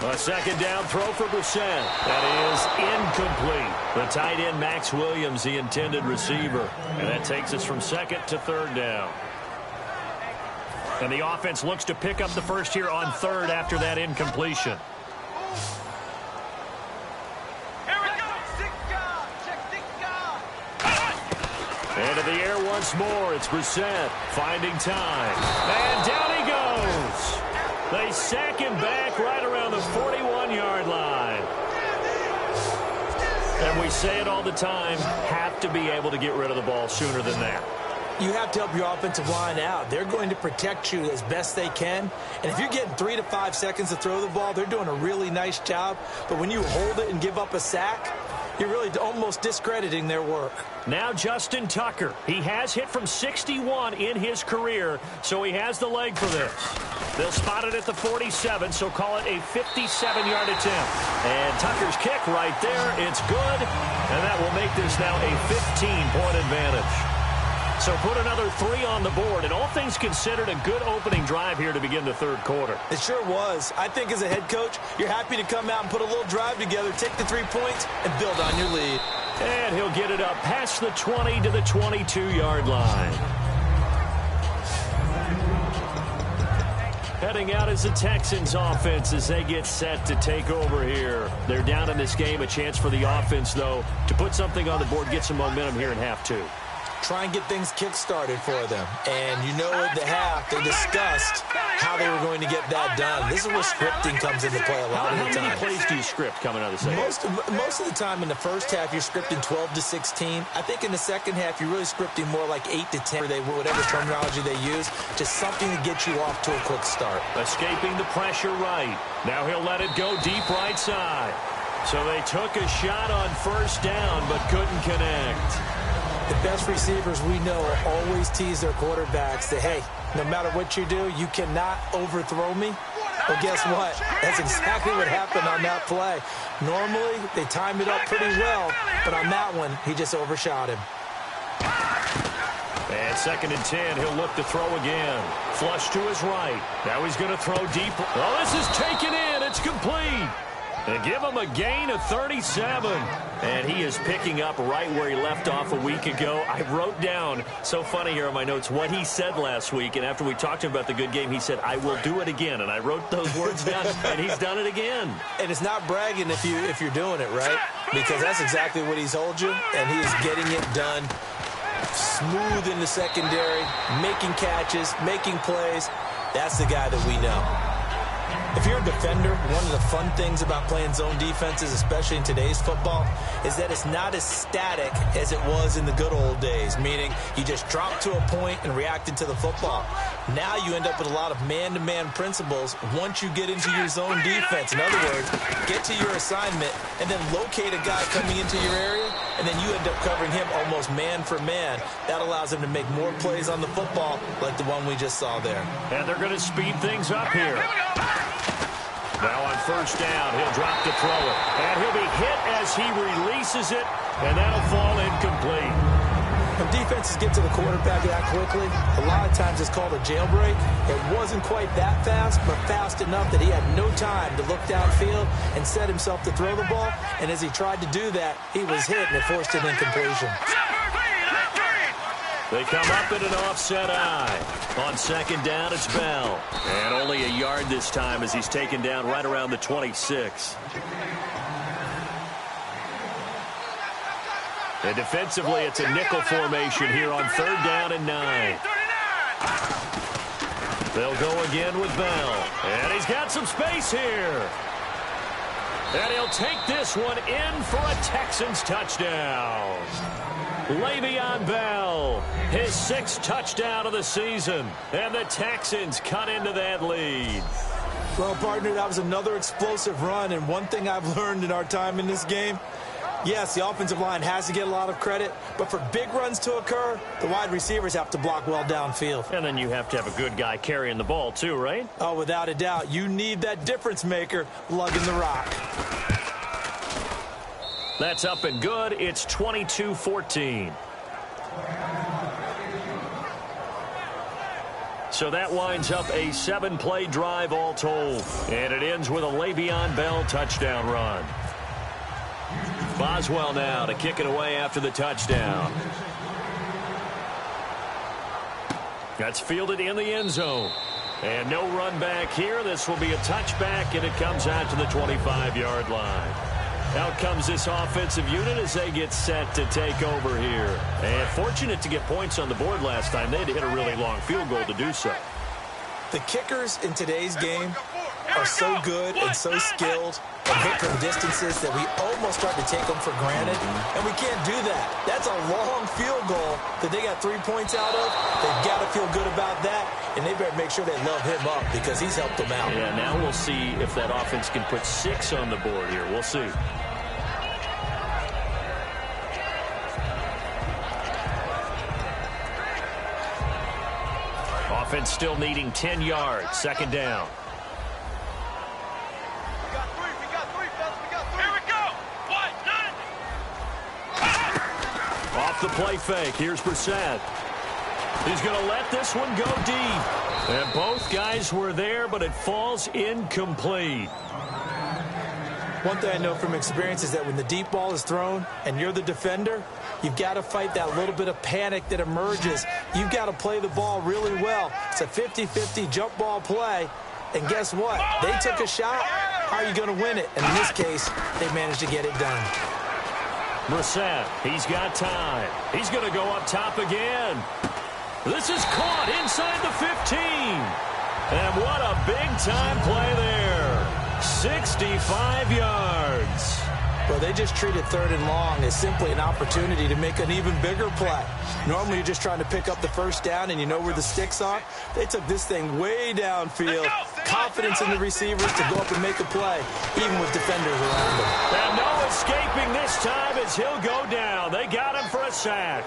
A second down throw for Brissett. That is incomplete. The tight end, Max Williams, the intended receiver. And that takes us from 2nd to 3rd down. And the offense looks to pick up the first here on 3rd after that incompletion. Into the air once more. It's Brissett finding time. And down he goes. They sack him back right around the 41-yard line. And we say it all the time, have to be able to get rid of the ball sooner than that. You have to help your offensive line out. They're going to protect you as best they can. And if you're getting 3 to 5 seconds to throw the ball, they're doing a really nice job. But when you hold it and give up a sack, you're really almost discrediting their work. Now Justin Tucker. He has hit from 61 in his career, so he has the leg for this. They'll spot it at the 47, so call it a 57-yard attempt. And Tucker's kick right there. It's good, and that will make this now a 15-point advantage. So put another 3 on the board, and all things considered, a good opening drive here to begin the 3rd quarter. It sure was. I think as a head coach, you're happy to come out and put a little drive together, take the 3 points, and build on your lead. And he'll get it up past the 20 to the 22-yard line. Heading out is the Texans offense as they get set to take over here. They're down in this game. A chance for the offense, though, to put something on the board, get some momentum here in half 2. Try and get things kick-started for them. And you know at the half, they discussed how they were going to get that done. This is where scripting comes into play a lot of the time. How many plays do you script coming out of the second? Most of the time in the first half, you're scripting 12 to 16. I think in the second half, you're really scripting more like 8 to 10, or whatever terminology they use, just something to get you off to a quick start. Escaping the pressure right. Now he'll let it go deep right side. So they took a shot on first down, but couldn't connect. The best receivers we know always tease their quarterbacks that, hey, no matter what you do, you cannot overthrow me. Well, guess what? That's exactly what happened on that play. Normally, they timed it up pretty well, but on that one, he just overshot him. And 2nd and 10, he'll look to throw again. Flush to his right. Now he's going to throw deep. Oh, this is taken in. It's complete. And give him a gain of 37. And he is picking up right where he left off a week ago. I wrote down, so funny here on my notes, what he said last week. And after we talked to him about the good game, he said, I will do it again. And I wrote those words down, and he's done it again. And it's not bragging if you're doing it, right? Because that's exactly what he's told you, and he is getting it done. Smooth in the secondary, making catches, making plays. That's the guy that we know. If you're a defender, one of the fun things about playing zone defenses, especially in today's football, is that it's not as static as it was in the good old days, meaning you just drop to a point and reacted to the football. Now you end up with a lot of man-to-man principles once you get into your zone defense. In other words, get to your assignment and then locate a guy coming into your area, and then you end up covering him almost man for man. That allows him to make more plays on the football like the one we just saw there. And they're going to speed things up here. Now on 1st down, he'll drop to throw it. And he'll be hit as he releases it, and that'll fall incomplete. When defenses get to the quarterback that quickly, a lot of times it's called a jailbreak. It wasn't quite that fast, but fast enough that he had no time to look downfield and set himself to throw the ball. And as he tried to do that, he was hit, and it forced an incompletion. They come up in an offset eye. On 2nd down, it's Bell. And only a yard this time as he's taken down right around the 26. And defensively, it's a nickel formation here on 3rd down and 9. They'll go again with Bell. And he's got some space here. And he'll take this one in for a Texans touchdown. Le'Veon Bell, his 6th touchdown of the season. And the Texans cut into that lead. Well, partner, that was another explosive run. And one thing I've learned in our time in this game, yes, the offensive line has to get a lot of credit, but for big runs to occur, the wide receivers have to block well downfield. And then you have to have a good guy carrying the ball too, right? Oh, without a doubt. You need that difference maker lugging the rock. That's up and good. It's 22-14. So that winds up a 7-play drive all told. And it ends with a Le'Veon Bell touchdown run. Boswell now to kick it away after the touchdown. That's fielded in the end zone. And no run back here. This will be a touchback, and it comes out to the 25-yard line. Out comes this offensive unit as they get set to take over here. And fortunate to get points on the board last time. They had to hit a really long field goal to do so. The kickers in today's game are so good and so skilled and hit from distances that we almost start to take them for granted. And we can't do that. That's a long field goal that they got 3 points out of. They've got to feel good about that, and they better make sure they love him up because he's helped them out. Yeah, now we'll see if that offense can put 6 on the board here. We'll see. Offense still needing 10 yards. 2nd down. Off the play fake. Here's Brissett. He's going to let this one go deep. And both guys were there, but it falls incomplete. One thing I know from experience is that when the deep ball is thrown and you're the defender, you've got to fight that little bit of panic that emerges. You've got to play the ball really well. It's a 50-50 jump ball play. And guess what? They took a shot. How are you going to win it? And in this case, they managed to get it done. Brissett, he's got time. He's going to go up top again. This is caught inside the 15. And what a big-time play there. 65 yards. Well, they just treated 3rd and long as simply an opportunity to make an even bigger play. Normally, you're just trying to pick up the 1st down and you know where the sticks are. They took this thing way downfield. Confidence in the receivers to go up and make a play, even with defenders around them. And no escaping this time as he'll go down. They got him for a sack.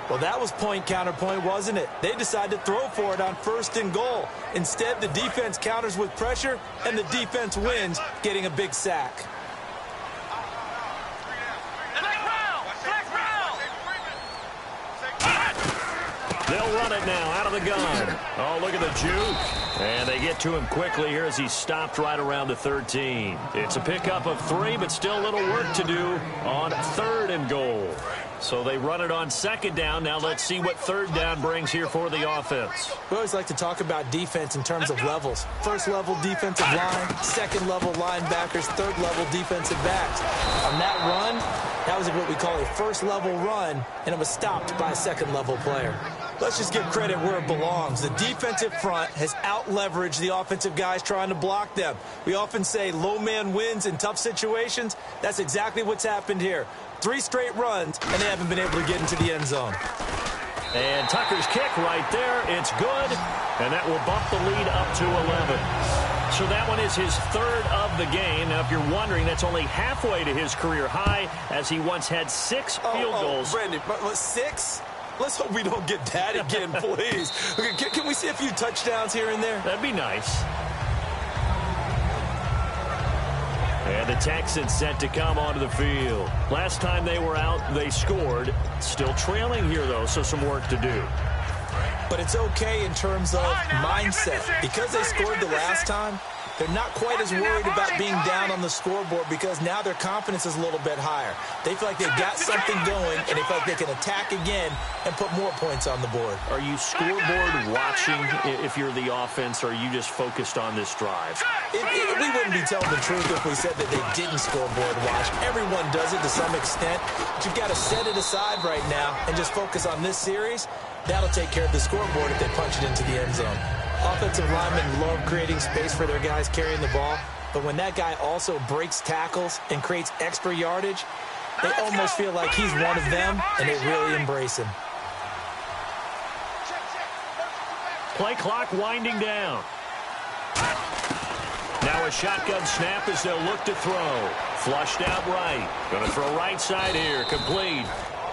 Well, that was point counterpoint, wasn't it? They decided to throw for it on 1st and goal. Instead, the defense counters with pressure, and the defense wins, getting a big sack. They'll run it now out of the gun. Oh, look at the juke. And they get to him quickly here as he's stopped right around the 13. It's a pickup of 3, but still a little work to do on 3rd and goal. So they run it on 2nd down. Now let's see what 3rd down brings here for the offense. We always like to talk about defense in terms of levels. 1st level defensive line, 2nd level linebackers, 3rd level defensive backs. On that run, that was what we call a 1st level run, and it was stopped by a 2nd level player. Let's just give credit where it belongs. The defensive front has out-leveraged the offensive guys trying to block them. We often say low man wins in tough situations. That's exactly what's happened here. 3 straight runs, and they haven't been able to get into the end zone. And Tucker's kick right there. It's good, and that will bump the lead up to 11. So that one is his 3rd of the game. Now, if you're wondering, that's only halfway to his career high, as he once had 6 field goals. Brandon, but 6? Let's hope we don't get that again, please. Okay, can we see a few touchdowns here and there? That'd be nice. And the Texans set to come onto the field. Last time they were out, they scored. Still trailing here, though, so some work to do. But it's okay in terms of mindset. Because they scored the last time, they're not quite as worried about being down on the scoreboard because now their confidence is a little bit higher. They feel like they've got something going, and they feel like they can attack again and put more points on the board. Are you scoreboard watching if you're the offense, or are you just focused on this drive? We wouldn't be telling the truth if we said that they didn't scoreboard watch. Everyone does it to some extent, but you've got to set it aside right now and just focus on this series. That'll take care of the scoreboard if they punch it into the end zone. Offensive linemen love creating space for their guys carrying the ball, but when that guy also breaks tackles and creates extra yardage, they almost feel like he's one of them, and they really embrace him. Play clock winding down. Now a shotgun snap as they'll look to throw. Flushed out right. Going to throw right side here. Complete.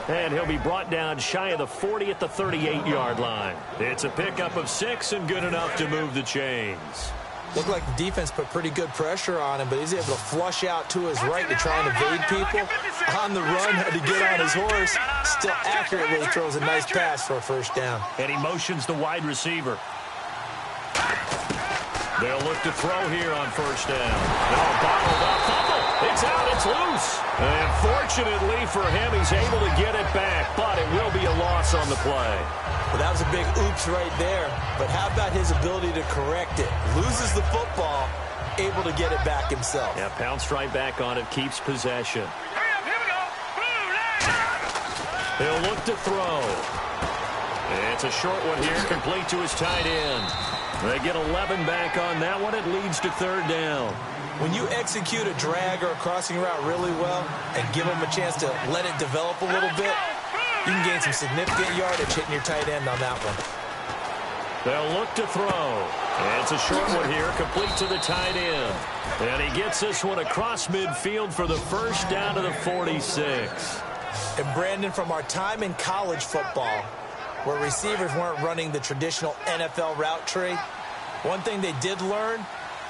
And he'll be brought down shy of the 40 at the 38-yard line. It's a pickup of 6 and good enough to move the chains. Looked like the defense put pretty good pressure on him, but he's able to flush out to his right to try and evade people. On the run, had to get on his horse. Still accurately throws a nice pass for a 1st down. And he motions the wide receiver. They'll look to throw here on 1st down. Oh, bottled up. Fumble. It's out. It's loose. And fortunately for him, he's able to get it back, but it will be a loss on the play. Well, that was a big oops right there. But how about his ability to correct it? Loses the football, able to get it back himself. Yeah, pounced right back on it, keeps possession. He'll look to throw. It's a short one here, complete to his tight end. They get 11 back on that one. It leads to 3rd down. When you execute a drag or a crossing route really well and give them a chance to let it develop a little bit, you can gain some significant yardage hitting your tight end on that one. They'll look to throw. And it's a short one here, complete to the tight end. And he gets this one across midfield for the 1st down to the 46. And Brandon, from our time in college football, where receivers weren't running the traditional NFL route tree, one thing they did learn: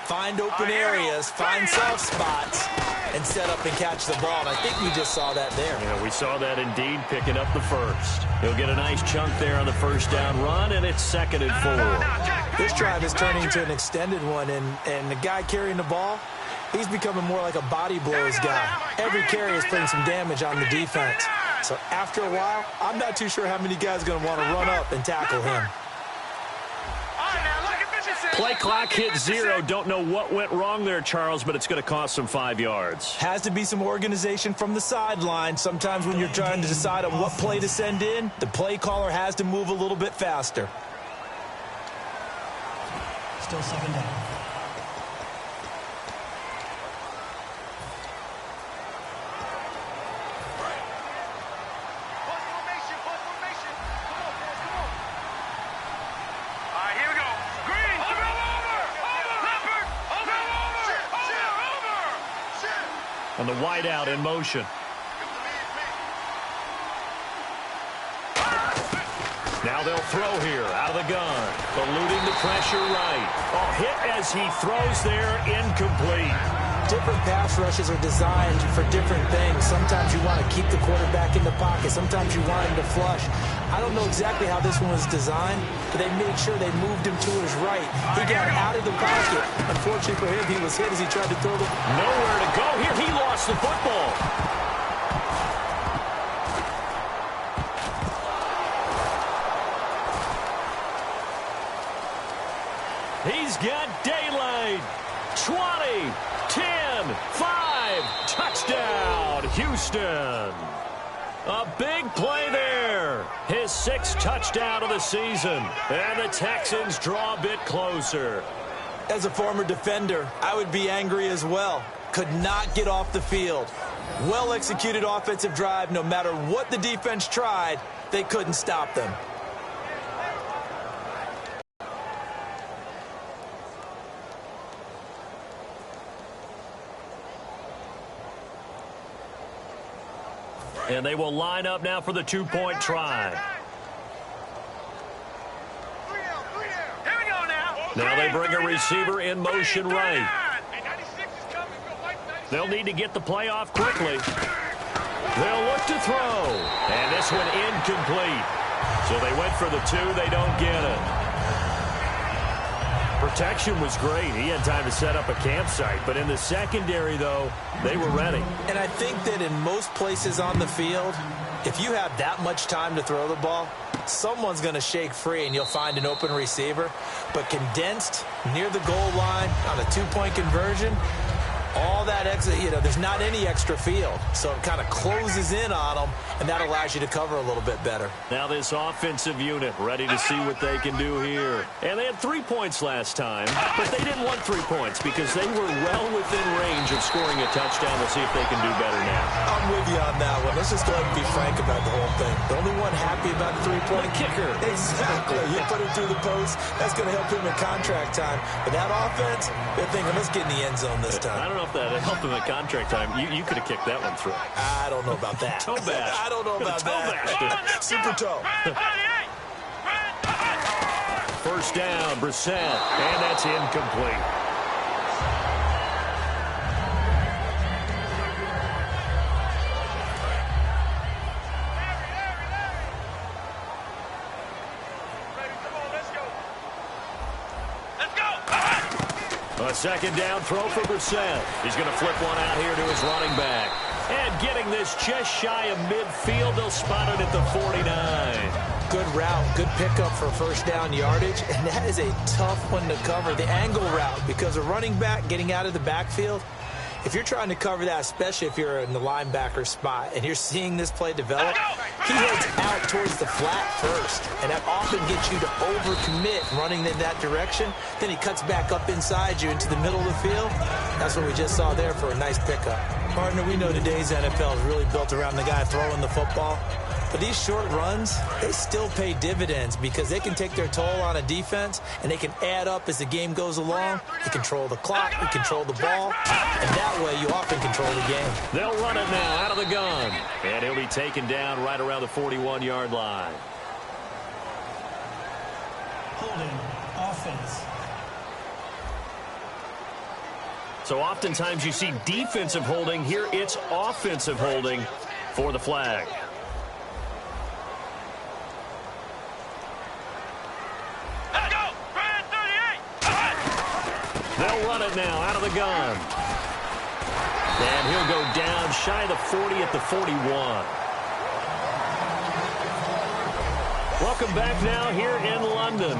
find open areas, find soft spots, and set up and catch the ball. And I think we just saw that there. Yeah, we saw that indeed, picking up the 1st. He'll get a nice chunk there on the 1st down run, and it's 2nd and 4. This drive is turning into an extended one, and the guy carrying the ball, he's becoming more like a body blows guy. Every carry is putting some damage on the defense. So after a while, I'm not too sure how many guys are going to want to run up and tackle him. Play clock hit 0. Don't know what went wrong there, Charles, but it's going to cost them 5 yards. Has to be some organization from the sideline. Sometimes when you're trying to decide on what play to send in, the play caller has to move a little bit faster. Still 2nd down. And the wide out in motion. Now they'll throw here out of the gun. Eluding the pressure right. Oh, hit as he throws there, incomplete. Different pass rushes are designed for different things. Sometimes you want to keep the quarterback in the pocket. Sometimes you want him to flush. I don't know exactly how this one was designed, but they made sure they moved him to his right. He got out of the pocket. Unfortunately for him, he was hit as he tried to throw the... Nowhere to go here. He lost the football. He's got daylight. 20, 10, 5, touchdown, Houston. A big play there. His 6th touchdown of the season. And the Texans draw a bit closer. As a former defender, I would be angry as well. Could not get off the field. Well-executed offensive drive. No matter what the defense tried, they couldn't stop them. And they will line up now for the 2-point try. Here we go now. Now they bring a receiver in motion right. They'll need to get the play off quickly. They'll look to throw. And this one incomplete. So they went for the 2. They don't get it. Protection was great. He had time to set up a campsite. But in the secondary, though, they were ready. And I think that in most places on the field, if you have that much time to throw the ball, someone's going to shake free and you'll find an open receiver. But condensed near the goal line on a 2-point conversion, all that extra, there's not any extra field. So it kind of closes in on them, and that allows you to cover a little bit better. Now this offensive unit ready to see what they can do here. And they had 3 points last time, but they didn't want 3 points because they were well within range of scoring a touchdown. Let's see if they can do better now. I'm with you on that one. Let's just go ahead and be frank about the whole thing. The only one happy about the 3-point kicker. Exactly. You put him through the post. That's going to help him in contract time. But that offense, they're thinking, let's get in the end zone this time. I don't know if that helped him in contract time. You could have kicked that one through. I don't know about that. Toe bash. I don't know about that. Super toe. First down, Brissett. And that's incomplete. A second down throw for Brissett. He's going to flip one out here to his running back. And getting this just shy of midfield, they'll spot it at the 49. Good route, good pickup for first down yardage, and that is a tough one to cover, the angle route, because a running back getting out of the backfield, if you're trying to cover that, especially if you're in the linebacker spot and you're seeing this play develop, he heads out towards the flat first, and that often gets you to overcommit running in that direction. Then he cuts back up inside you into the middle of the field. That's what we just saw there for a nice pickup. Partner, we know today's NFL is really built around the guy throwing the football. But these short runs, they still pay dividends because they can take their toll on a defense, and they can add up as the game goes along. You control the clock, you control the ball, and that way you often control the game. They'll run it now out of the gun, and he'll be taken down right around the 41-yard line. Holding offense. So oftentimes you see defensive holding. Here it's offensive holding for the flag. They'll run it now out of the gun. And he'll go down shy of the 40 at the 41. Welcome back now here in London,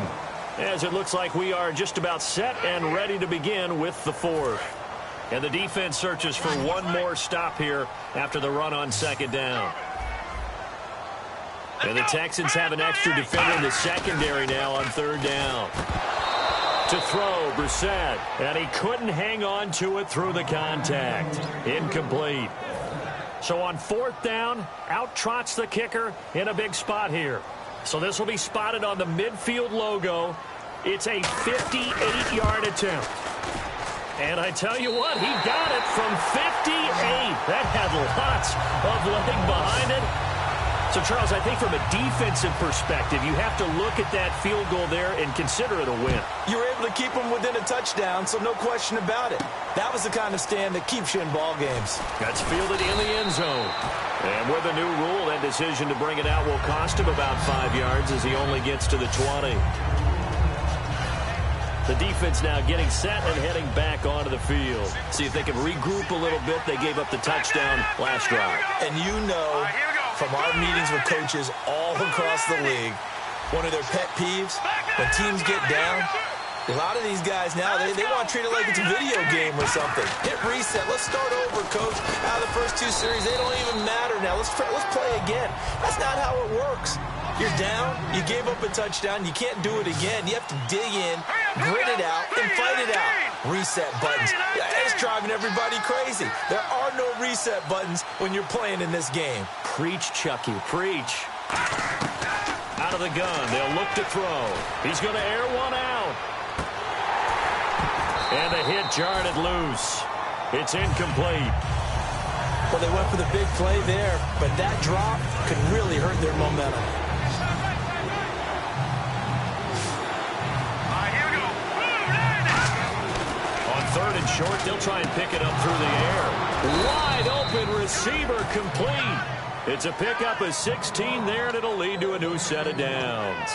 as it looks like we are just about set and ready to begin with the fourth. And the defense searches for one more stop here after the run on second down. And the Texans have an extra defender in the secondary now on third down. To throw, Brissett, and he couldn't hang on to it through the contact. Incomplete. So on fourth down, out trots the kicker in a big spot here. So this will be spotted on the midfield logo. It's a 58-yard attempt. And I tell you what, he got it from 58. That had lots of leg behind it. So, Charles, I think from a defensive perspective, you have to look at that field goal there and consider it a win. You were able to keep them within a touchdown, so no question about it. That was the kind of stand that keeps you in ball games. That's fielded in the end zone. And with a new rule, that decision to bring it out will cost him about 5 yards as he only gets to the 20. The defense now getting set and heading back onto the field. See if they can regroup a little bit. They gave up the touchdown last drive. And you know, from our meetings with coaches all across the league, one of their pet peeves, when teams get down, a lot of these guys now, they want to treat it like it's a video game or something. Hit reset. Let's start over, coach. Out of the first 2 series, they don't even matter now. Let's play again. That's not how it works. You're down. You gave up a touchdown. You can't do it again. You have to dig in, grit it out, and fight it out. Reset buttons. It's driving everybody crazy. There are no reset buttons when you're playing in this game. Preach, Chucky. Preach. Out of the gun. They'll look to throw. He's going to air one out. And the hit jarred it loose. It's incomplete. Well, they went for the big play there, but that drop could really hurt their momentum. Third and short, they'll try and pick it up through the air. Wide open receiver complete. It's a pickup of 16 there, and it'll lead to a new set of downs.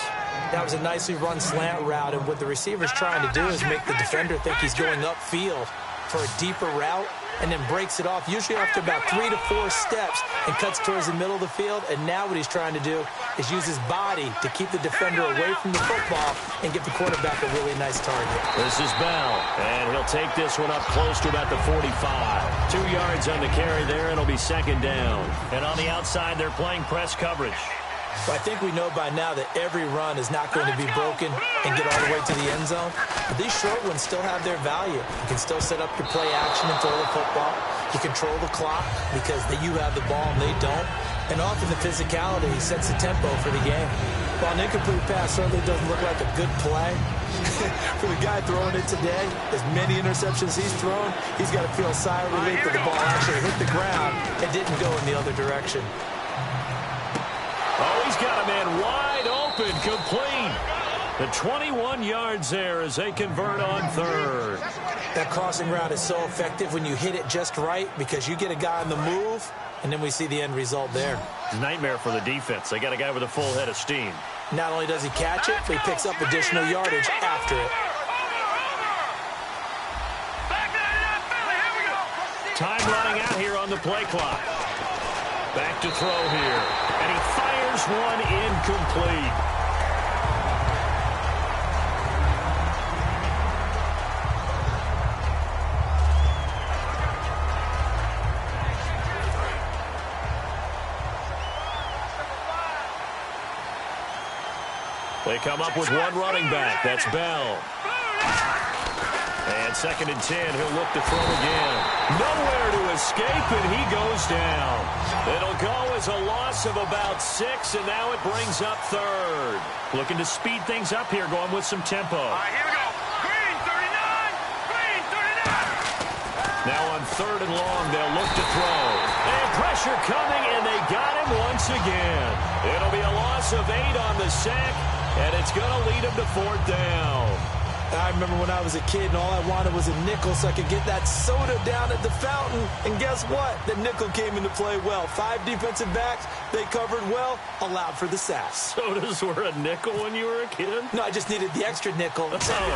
That was a nicely run slant route, and what the receiver's trying to do is make the defender think he's going upfield for a deeper route, and then breaks it off, usually after about 3 to 4 steps, and cuts towards the middle of the field. And now what he's trying to do is use his body to keep the defender away from the football and give the quarterback a really nice target. This is Bell, and he'll take this one up close to about the 45. 2 yards on the carry there, and it'll be second down. And on the outside, they're playing press coverage. Well, I think we know by now that every run is not going to be broken and get all the way to the end zone. But these short ones still have their value. You can still set up your play action and throw the football. You control the clock because you have the ball and they don't. And often the physicality sets the tempo for the game. While an incomplete pass certainly doesn't look like a good play, for the guy throwing it today, as many interceptions he's thrown, he's got to feel a sigh of relief that the ball actually hit the ground and didn't go in the other direction. Oh, he's got a man wide open, complete. The 21 yards there as they convert on third. That crossing route is so effective when you hit it just right because you get a guy on the move, and then we see the end result there. Nightmare for the defense. They got a guy with a full head of steam. Not only does he catch it, but he picks up additional yardage after it. Time running out here on the play clock. Back to throw here. And he fires one incomplete. They come up with one running back. That's Bell. And second and 10, he'll look to throw again. Nowhere to escape, and he goes down. It'll go as a loss of about 6, and now it brings up third. Looking to speed things up here, going with some tempo. All right, here we go. Green, 39. Green, 39. Now on third and long, they'll look to throw. And pressure coming, and they got him once again. It'll be a loss of 8 on the sack, and it's going to lead him to fourth down. I remember when I was a kid and all I wanted was a nickel so I could get that soda down at the fountain. And guess what? The nickel came into play well. 5 defensive backs, they covered well, allowed for the sack. Sodas were a nickel when you were a kid? No, I just needed the extra nickel so I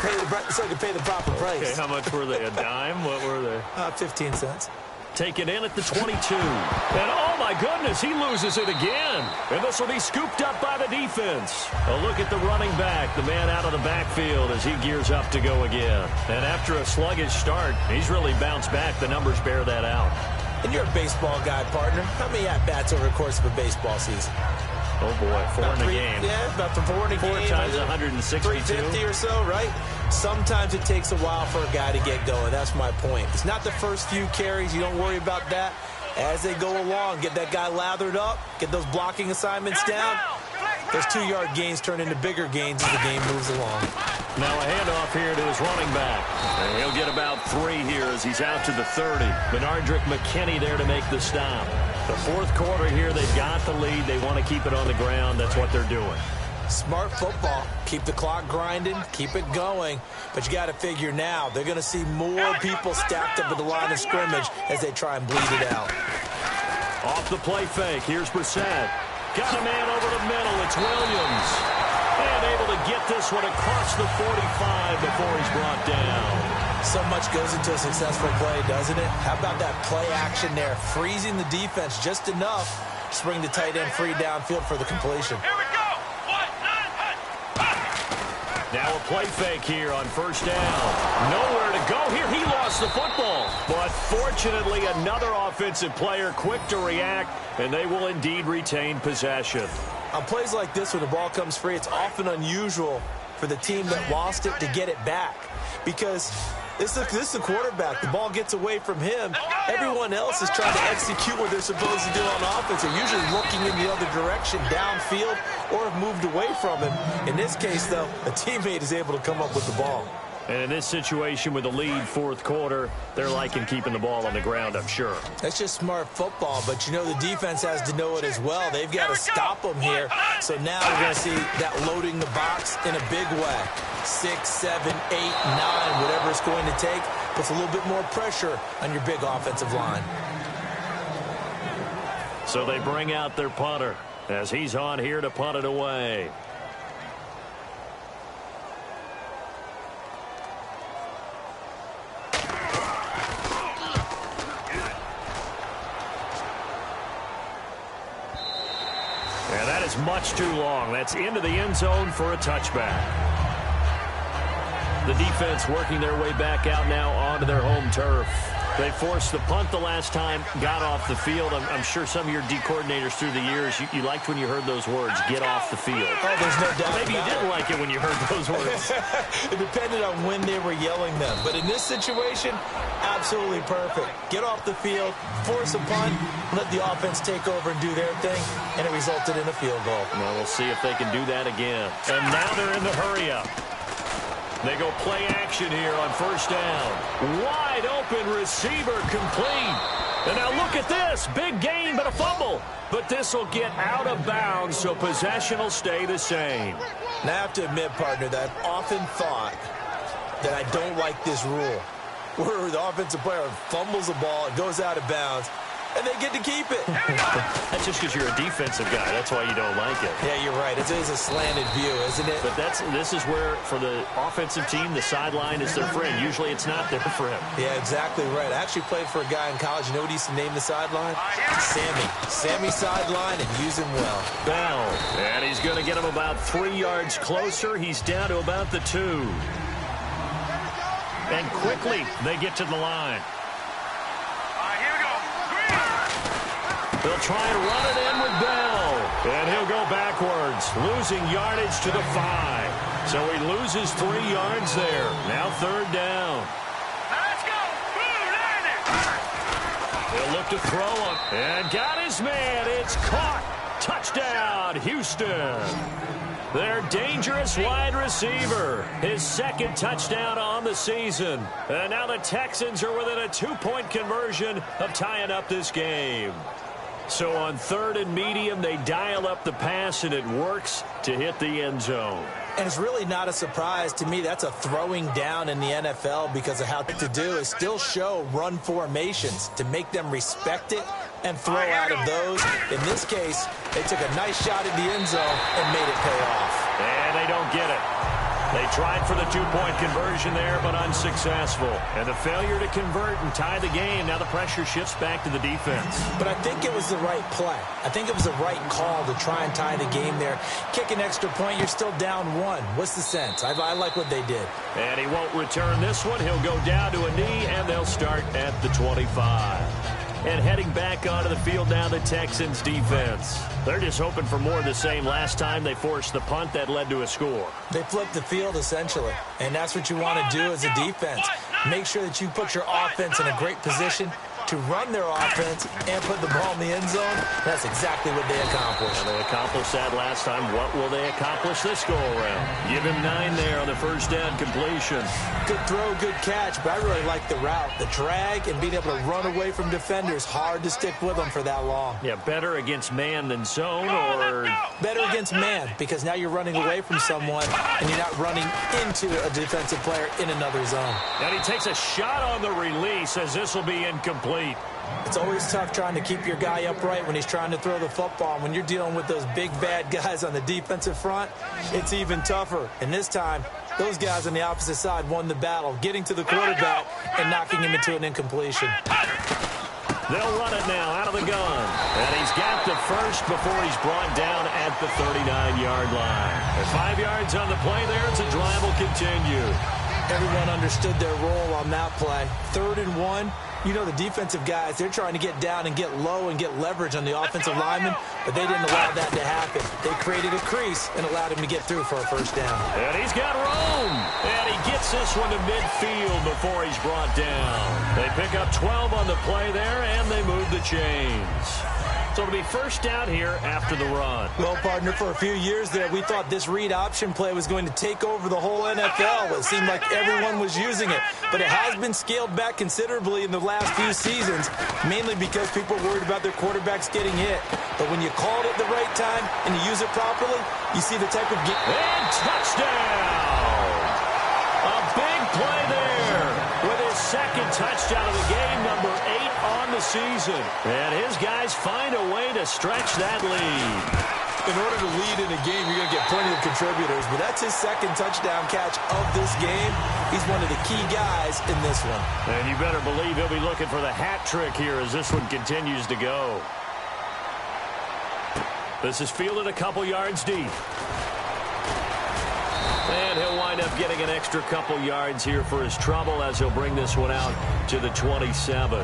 could pay the proper price. Okay, how much were they? A dime? What were they? 15 cents. Taken in at the 22. And oh my goodness, he loses it again. And this will be scooped up by the defense. A look at the running back, the man out of the backfield as he gears up to go again. And after a sluggish start, he's really bounced back. The numbers bear that out. And you're a baseball guy, partner. How many at-bats over the course of a baseball season? Oh, boy, 4 in a game. Yeah, about 4 in a game. 4 times 162. 350 or so, right? Sometimes it takes a while for a guy to get going. That's my point. It's not the first few carries. You don't worry about that. As they go along, get that guy lathered up, get those blocking assignments down. Those 2-yard gains turn into bigger gains as the game moves along. Now a handoff here to his running back. And he'll get about 3 here as he's out to the 30. Benardrick McKinney there to make the stop. The fourth quarter here, they've got the lead. They want to keep it on the ground. That's what they're doing. Smart football. Keep the clock grinding, keep it going. But you got to figure now, they're going to see more people stacked up at the line of scrimmage as they try and bleed it out. Off the play fake, here's Brissett. Got a man over the middle, it's Williams. And able to get this one across the 45 before he's brought down. So much goes into a successful play, doesn't it? How about that play action there, freezing the defense just enough to bring the tight end free downfield for the completion. Here we go. Now a play fake here on first down. Nowhere to go here. He lost the football. But fortunately, another offensive player quick to react, and they will indeed retain possession. On plays like this, when the ball comes free, it's often unusual for the team that lost it to get it back. Because this is the quarterback. The ball gets away from him. Everyone else is trying to execute what they're supposed to do on offense. They're usually looking in the other direction, downfield, or have moved away from him. In this case, though, a teammate is able to come up with the ball. And in this situation with the lead fourth quarter, they're liking keeping the ball on the ground, I'm sure. That's just smart football, but you know the defense has to know it as well. They've got to stop them here. So now we're going to see that loading the box in a big way. 6, 7, 8, 9, whatever it's going to take, puts a little bit more pressure on your big offensive line. So they bring out their punter as he's on here to punt it away. And that is much too long. That's into the end zone for a touchback. The defense working their way back out now onto their home turf. They forced the punt the last time, got off the field. I'm sure some of your D coordinators through the years, you liked when you heard those words, get off the field. Oh, there's no doubt. Maybe you didn't like it when you heard those words. It depended on when they were yelling them. But in this situation, absolutely perfect. Get off the field, force a punt, let the offense take over and do their thing, and it resulted in a field goal. Well, we'll see if they can do that again. And now they're in the hurry-up. They go play action here on first down. Wide open receiver complete. And now look at this. Big gain, but a fumble. But this will get out of bounds, so possession will stay the same. Now, I have to admit, partner, that I've often thought that I don't like this rule, where the offensive player fumbles the ball, it goes out of bounds, and they get to keep it. That's just because you're a defensive guy. That's why you don't like it. Yeah, you're right. It is a slanted view, isn't it? But this is where, for the offensive team, the sideline is their friend. Usually it's not their friend. Yeah, exactly right. I actually played for a guy in college. You know what he used to name the sideline? Sammy. Sammy sideline, and use him well. Bell. And he's going to get him about 3 yards closer. He's down to about the 2. And quickly, they get to the line. They'll try and run it in with Bell. And he'll go backwards, losing yardage to the 5. So he loses 3 yards there. Now third down. Let's go. He'll look to throw him. And got his man. It's caught. Touchdown, Houston. Their dangerous wide receiver. His second touchdown on the season. And now the Texans are within a 2-point conversion of tying up this game. So on third and medium, they dial up the pass, and it works to hit the end zone. And it's really not a surprise to me. That's a throwing down in the NFL because of how to do is still show run formations to make them respect it and throw out of those. In this case, they took a nice shot at the end zone and made it pay off. And they don't get it. They tried for the 2-point conversion there, but unsuccessful. And the failure to convert and tie the game, now the pressure shifts back to the defense. But I think it was the right play. I think it was the right call to try and tie the game there. Kick an extra point, you're still down 1. What's the sense? I like what they did. And he won't return this one. He'll go down to a knee, and they'll start at the 25. And heading back onto the field now, the Texans defense. They're just hoping for more of the same. Last time they forced the punt that led to a score. They flipped the field, essentially. And that's what you want to do as a defense. Make sure that you put your offense in a great position to run their offense and put the ball in the end zone. That's exactly what they accomplished. Well, they accomplished that last time. What will they accomplish this go-around? Give him 9 there on the first down completion. Good throw, good catch, but I really like the route. The drag and being able to run away from defenders, hard to stick with them for that long. Yeah, better against man than zone, or better against man, because now you're running away from someone and you're not running into a defensive player in another zone. And he takes a shot on the release as this will be incomplete. It's always tough trying to keep your guy upright when he's trying to throw the football. And when you're dealing with those big, bad guys on the defensive front, it's even tougher. And this time, those guys on the opposite side won the battle, getting to the quarterback and knocking him into an incompletion. They'll run it now out of the gun. And he's got the first before he's brought down at the 39-yard line. At 5 yards on the play there, as the drive will continue. Everyone understood their role on that play. 3rd and 1. You know, the defensive guys, they're trying to get down and get low and get leverage on the offensive lineman, but they didn't allow that to happen. They created a crease and allowed him to get through for a first down. And he's got room. And he gets this one to midfield before he's brought down. They pick up 12 on the play there, and they move the chains. So it'll be first down here after the run. Well, partner, for a few years there, we thought this read option play was going to take over the whole NFL. It seemed like everyone was using it. But it has been scaled back considerably in the last few seasons, mainly because people are worried about their quarterbacks getting hit. But when you call it at the right time and you use it properly, you see the type of game. And touchdown! A big play there with his second touchdown of the game, number 8 on the season. And his guys find a way to stretch that lead. In order to lead in a game, you're going to get plenty of contributors, but that's his second touchdown catch of this game. He's one of the key guys in this one. And you better believe he'll be looking for the hat trick here as this one continues to go. This is fielded a couple yards deep. And he'll wind up getting an extra couple yards here for his trouble as he'll bring this one out to the 27.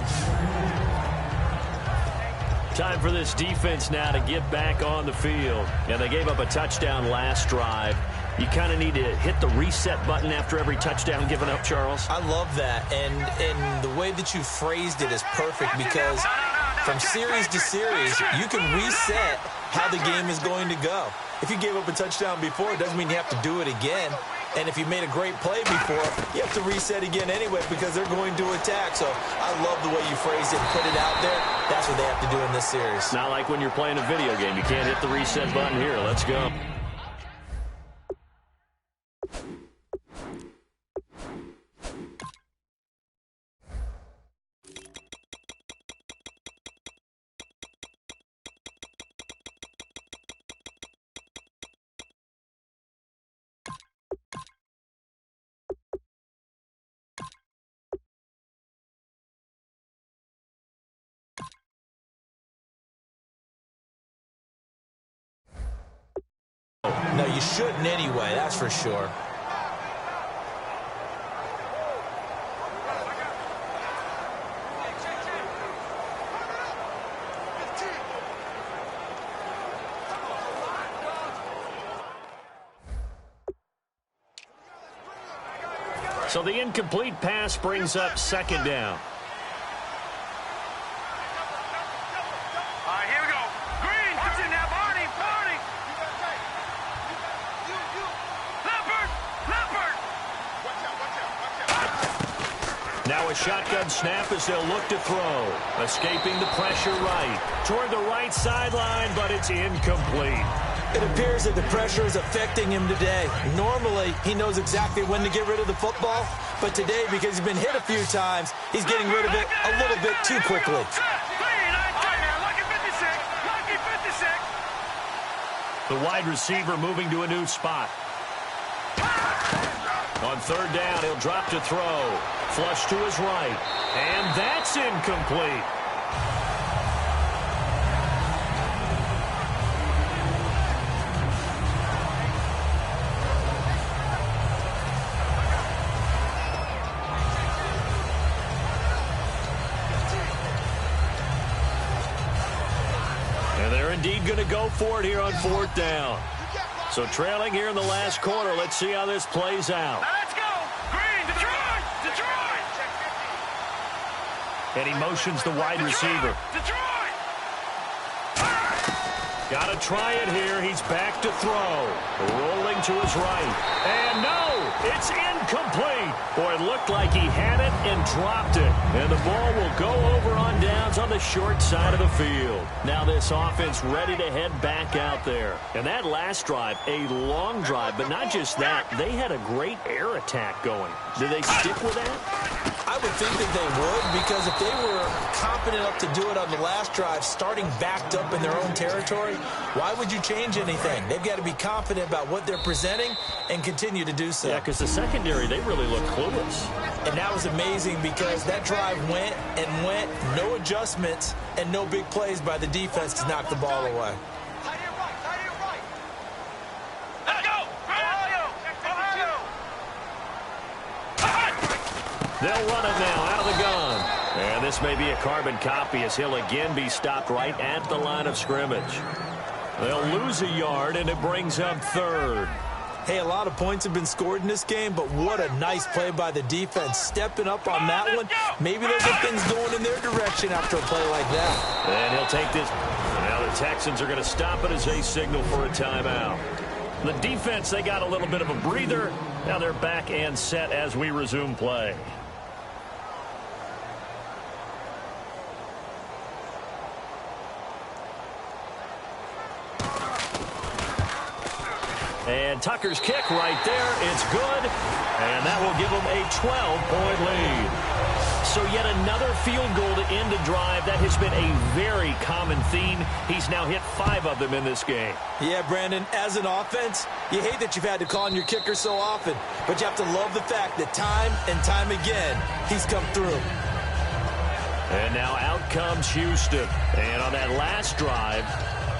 Time for this defense now to get back on the field. And they gave up a touchdown last drive. You kind of need to hit the reset button after every touchdown given up, Charles. I love that. And the way that you phrased it is perfect, because from series to series, you can reset how the game is going to go. If you gave up a touchdown before, it doesn't mean you have to do it again. And if you made a great play before, you have to reset again anyway, because they're going to attack. So I love the way you phrased it and put it out there. That's what they have to do in this series. Not like when you're playing a video game. You can't hit the reset button here. Let's go. No, you shouldn't anyway, that's for sure. So the incomplete pass brings up second down. Now a shotgun snap as they'll look to throw. Escaping the pressure right. Toward the right sideline, but it's incomplete. It appears that the pressure is affecting him today. Normally, he knows exactly when to get rid of the football, but today, because he's been hit a few times, he's getting rid of it a little bit too quickly. The wide receiver moving to a new spot. On third down, he'll drop to throw. Flush to his right. And that's incomplete. And they're indeed going to go for it here on fourth down. So trailing here in the last quarter, let's see how this plays out. Let's go! Green, Detroit! Detroit! And he motions the wide receiver. Got to try it here. He's back to throw. Rolling to his right. And no, it's incomplete. Boy, it looked like he had it and dropped it. And the ball will go over on downs on the short side of the field. Now this offense ready to head back out there. And that last drive, a long drive, but not just that. They had a great air attack going. Do they stick with that? I would think that they would, because if they were confident enough to do it on the last drive, starting backed up in their own territory, why would you change anything? They've got to be confident about what they're presenting and continue to do so. Yeah, because the secondary, they really look clueless. And that was amazing because that drive went and went, no adjustments, and no big plays by the defense to knock the ball away. They'll run it now out of the gun. And this may be a carbon copy as he'll again be stopped right at the line of scrimmage. They'll lose a yard, and it brings up third. Hey, a lot of points have been scored in this game, but what a nice play by the defense. Stepping up on that one, maybe they'll get things going in their direction after a play like that. And he'll take this. Now the Texans are going to stop it as they signal for a timeout. The defense, they got a little bit of a breather. Now they're back and set as we resume play. And Tucker's kick right there. It's good. And that will give them a 12-point lead. So yet another field goal to end a drive. That has been a very common theme. He's now hit 5 of them in this game. Yeah, Brandon, as an offense, you hate that you've had to call on your kicker so often. But you have to love the fact that time and time again, he's come through. And now out comes Houston. And on that last drive,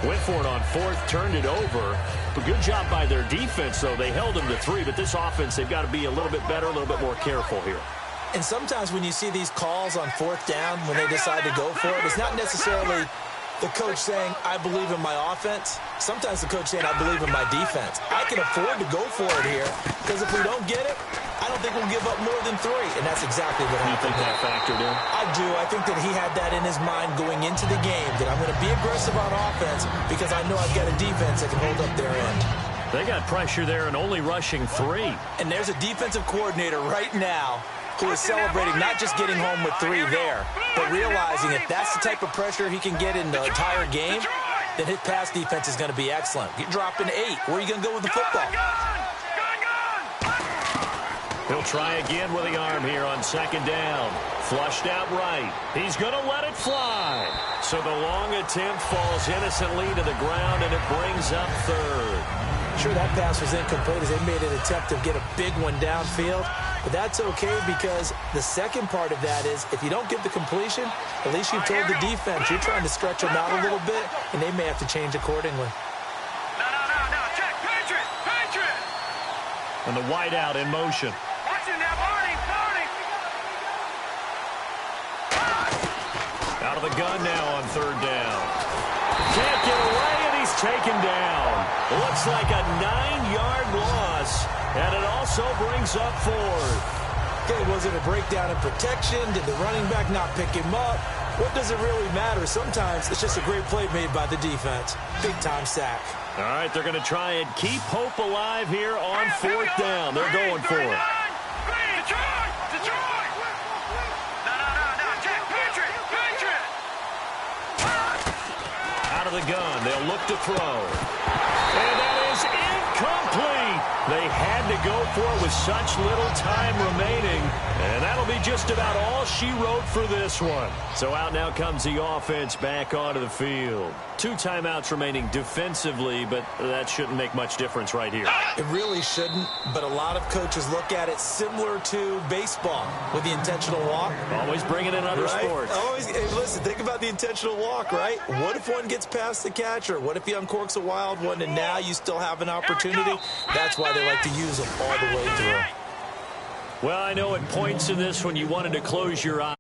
went for it on fourth, turned it over. A good job by their defense, though. They held them to 3, but this offense, they've got to be a little bit better, a little bit more careful here. And sometimes when you see these calls on fourth down, when they decide to go for it, it's not necessarily the coach saying, I believe in my offense. Sometimes the coach saying, I believe in my defense. I can afford to go for it here, because if we don't get it, I don't think we'll give up more than 3. And that's exactly what happened. You think that factored in? I do. I think that he had that in his mind going into the game, that I'm going to be aggressive on offense because I know I've got a defense that can hold up their end. They got pressure there and only rushing 3. And there's a defensive coordinator right now who is celebrating not just getting home with 3 there, but realizing if that's the type of pressure he can get in the entire game, then his pass defense is going to be excellent. You're dropping 8. Where are you going to go with the football? He'll try again with the arm here on second down. Flushed out right. He's going to let it fly. So the long attempt falls innocently to the ground, and it brings up third. Sure, that pass was incomplete as they made an attempt to get a big one downfield. But that's okay because the second part of that is if you don't get the completion, at least you've told the defense you're trying to stretch them out a little bit, and they may have to change accordingly. No. Check. Patriot. And the wideout in motion. Out of the gun now on third down. Can't get away, and he's taken down. Looks like a 9-yard loss, and it also brings up fourth. Okay, was it a breakdown in protection? Did the running back not pick him up? What does it really matter? Sometimes it's just a great play made by the defense. Big-time sack. All right, they're going to try and keep hope alive here on fourth down. They're going for it. Out of the gun, they'll look to throw. And that is incomplete. They had to go for it with such little time remaining. And that'll be just about all she wrote for this one. So out now comes the offense back onto the field. 2 timeouts remaining defensively, but that shouldn't make much difference right here. It really shouldn't, but a lot of coaches look at it similar to baseball with the intentional walk. Always bringing in other sports. Always, hey, listen, think about the intentional walk, right? What if one gets past the catcher? What if he uncorks a wild one and now you still have an opportunity? That's why they like to use them all the way through. Well, I know at points in this when you wanted to close your eyes.